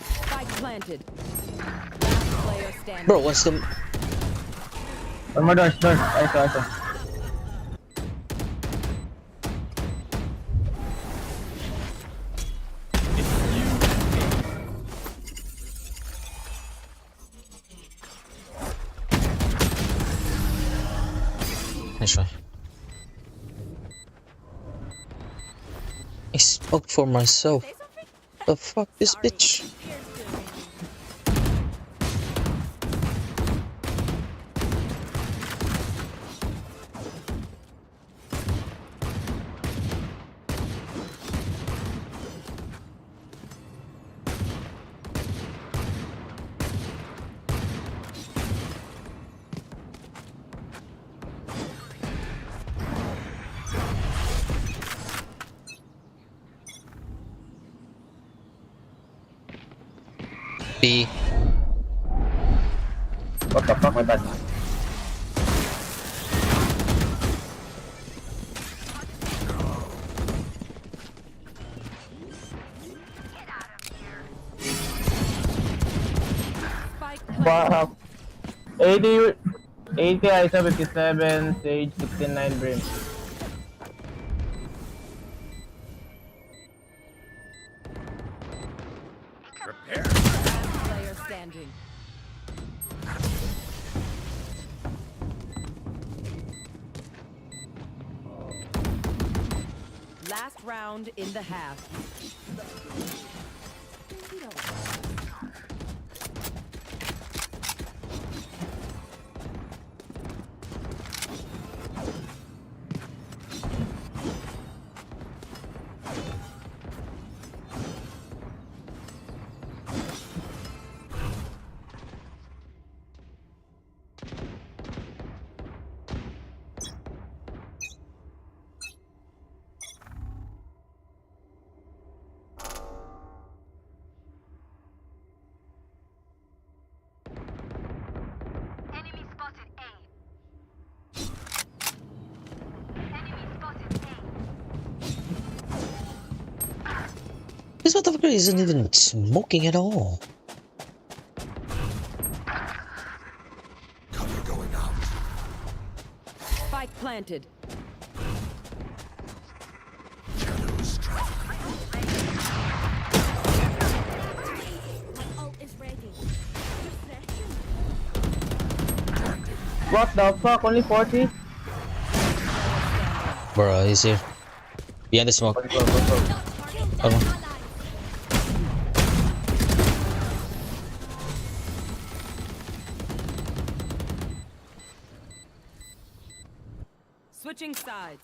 Spike planted. Last player standing. Bro, what's the... One more doors. I saw. Nice try. I spoke for myself. The fuck, this bitch? B. What the fuck, my bad. Wow. 80 ISO 57, Sage 69 Brim. Player standing. Last round in the half. This motherfucker isn't even smoking at all. Cover going out. Spike planted. Shadows traveling. My ult is ready. What the fuck? Only 40? Bro, he's here. Behind the smoke. Go. Come on. Switching sides.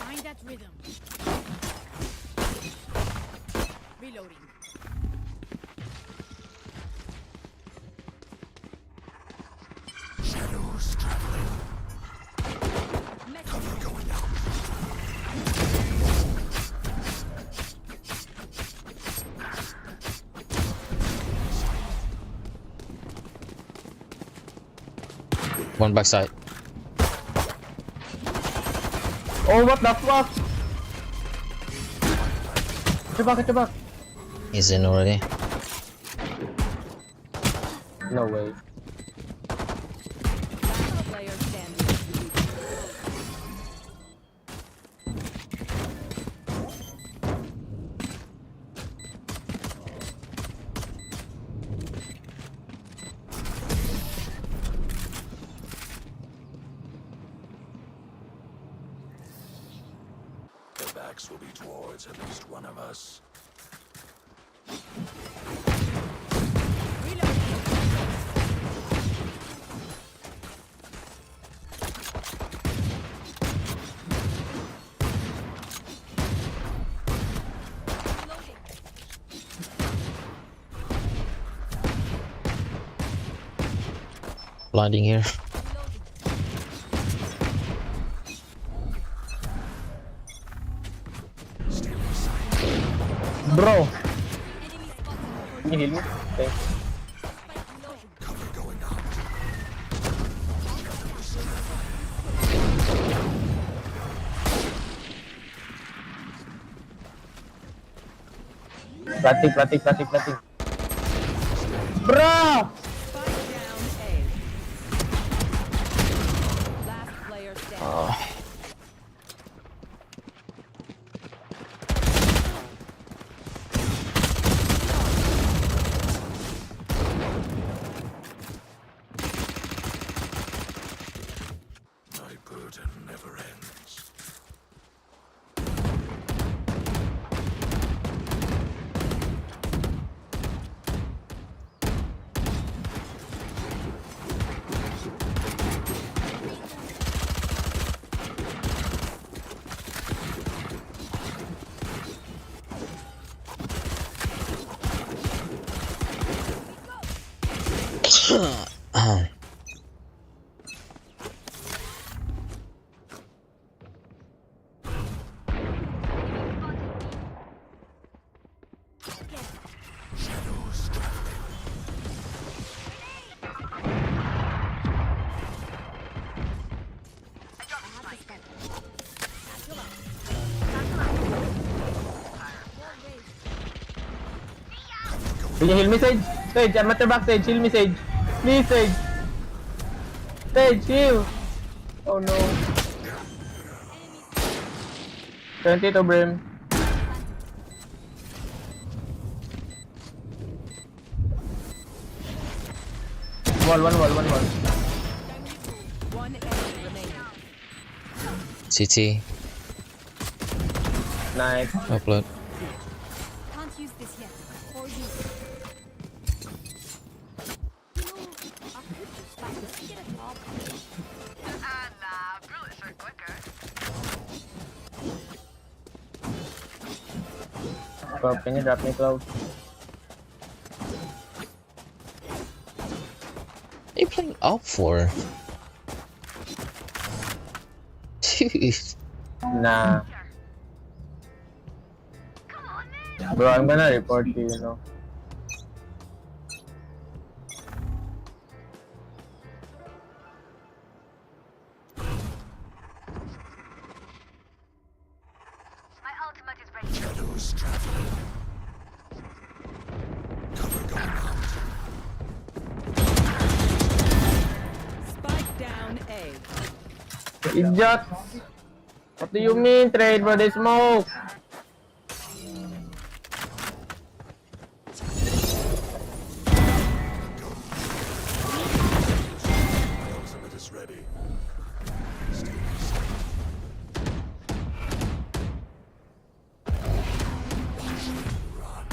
Find that rhythm. Reloading. Shadows traveling. Cover going out. One backside. Oh, what the fuck? Get back. He's in already. No way. Player standing. Their backs will be towards at least one of us. Blinding here. Bro. Can you heal me? Thanks. Cover going out. Planting. Bro! Spike down A. Last player standing. My burden never ends. Will you heal me, Sage? Sage, I'm at your back, Sage. Heal me, Sage. Please, Sage. Sage, heal. Oh no. 20 to Brim. One wall. One enemy remaining. CT. Nice. Upload. Can't use this yet. Or use it. I could just like to get it off. Nah, bullets are quicker. Bro, can you drop me close? What are you playing up for? Dude. Nah. Bro, I'm gonna report you, you know. My ultimate is ready. Shadows traveling. Cover going out. Spike down A. Idiot! What do you mean, trade for the smoke? My ultimate is ready. Stay safe. Run.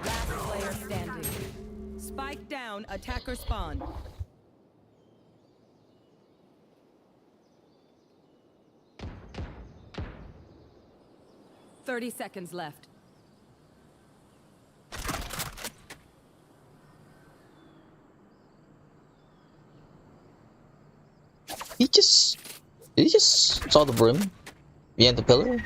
Last player standing. Spike down. Attacker spawn. Thirty seconds left. Did he just saw the brim behind the pillar?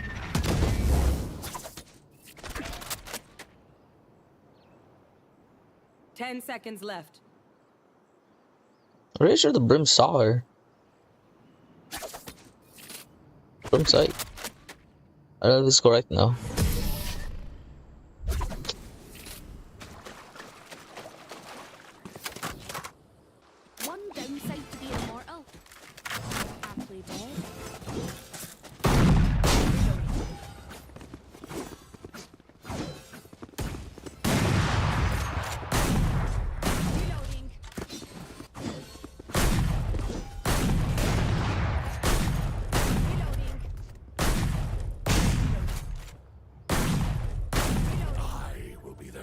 10 seconds left. I'm pretty sure the brim saw her. Brim sight. I don't know if this is correct now. One downside to be immortal. Aptly dead. Reloading. Reloading. I will be there.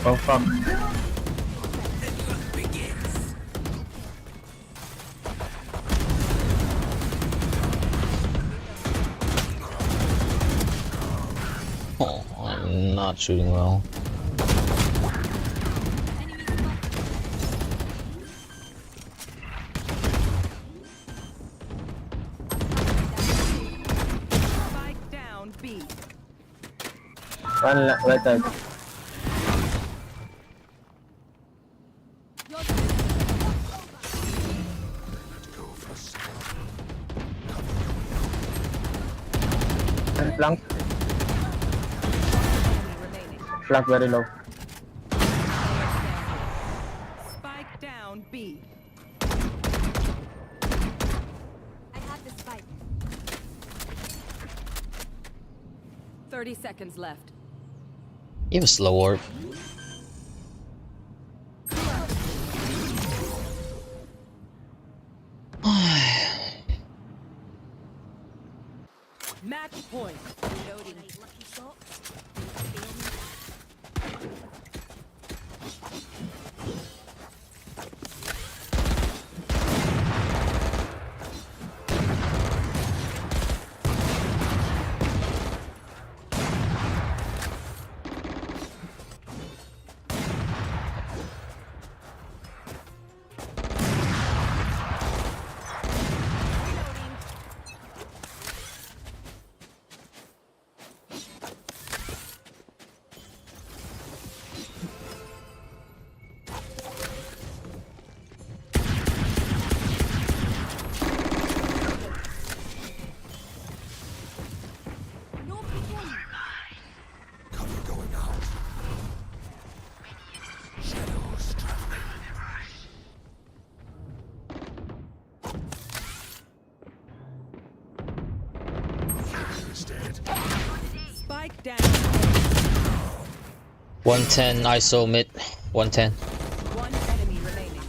Oh fuck. Oh, I'm not shooting well. Spike down B. One right side. Go for a second. Flank. Remaining. Flank very low. Spike down B. I have the spike. 30 seconds left. You have a slow warp. standing. 110 ISO mid. 110. One enemy remaining.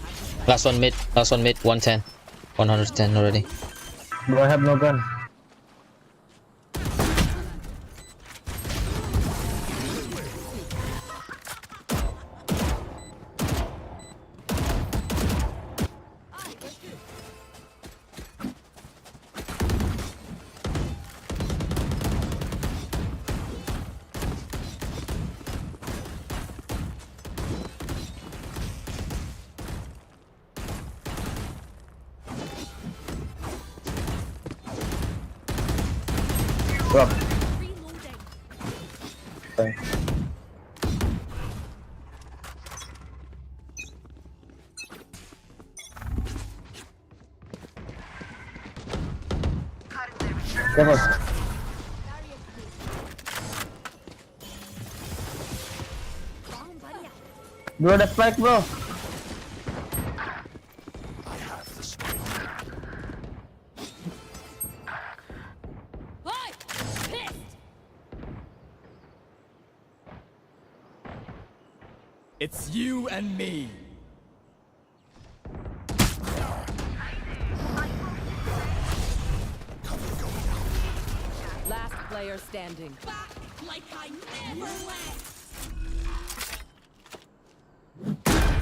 Last one mid. 110. 110 already. Bro, I have no gun. Drop. Thanks. Come on. Bro, the spike, bro. It's you and me. Last player standing. Back like I never left.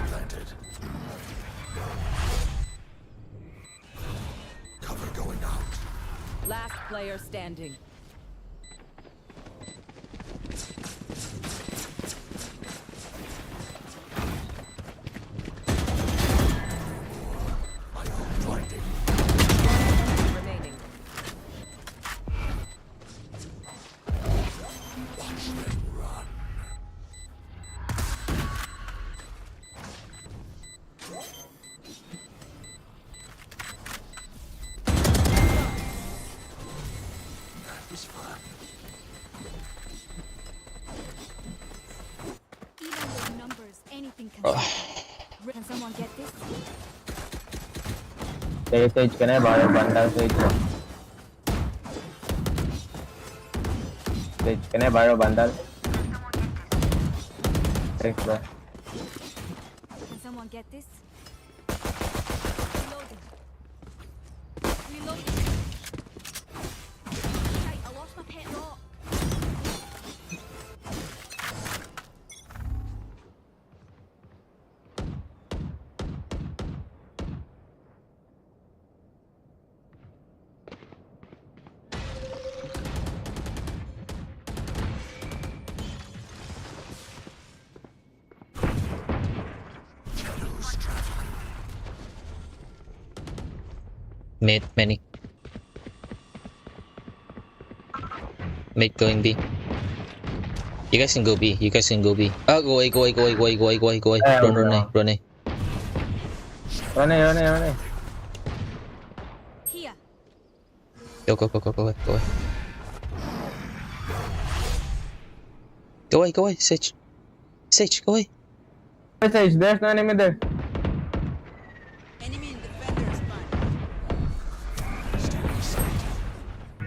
Planted. Cover going out. Last player standing. Remaining. Watch them run. That was fun. Even with numbers, anything can happen. Can someone get this? Sage, can I borrow bundle? Sage, can I borrow bundle? Thanks, bro. Can someone get this? Reloading. Reloading. Right, I lost my pet rock. Mid, many. Mid going B. You guys can go B. Oh, go A. Run A. Run A. Here. Go away. Sage, go away. Sage, there's no enemy there. Enemy in defender spawn.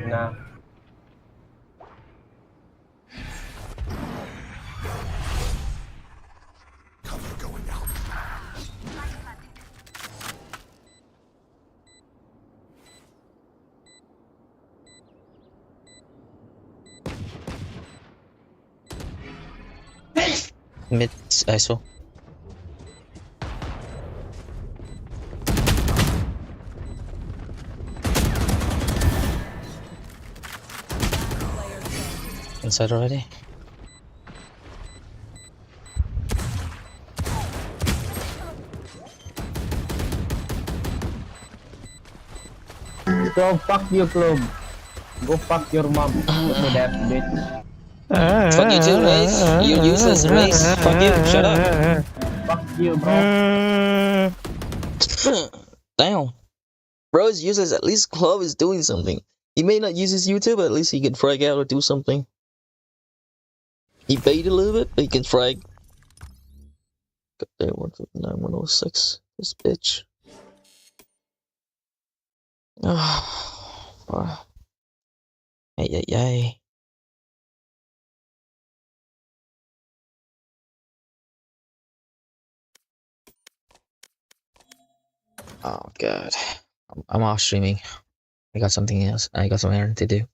Nah. Cover going out. Mid ISO. Inside already. Go fuck you, club. Go fuck your mom. Look at that bitch. Fuck you too, Race. You're useless, Race. Fuck you. Shut up. Fuck you, bro. Damn. Bro is useless. At least Club is doing something. He may not use his YouTube, but at least he can frag out or do something. He bait a little bit, but he can frag. Goddamn, 159, 106. This bitch. Ay. Oh god. I'm off streaming. I got something else. I got some errand to do.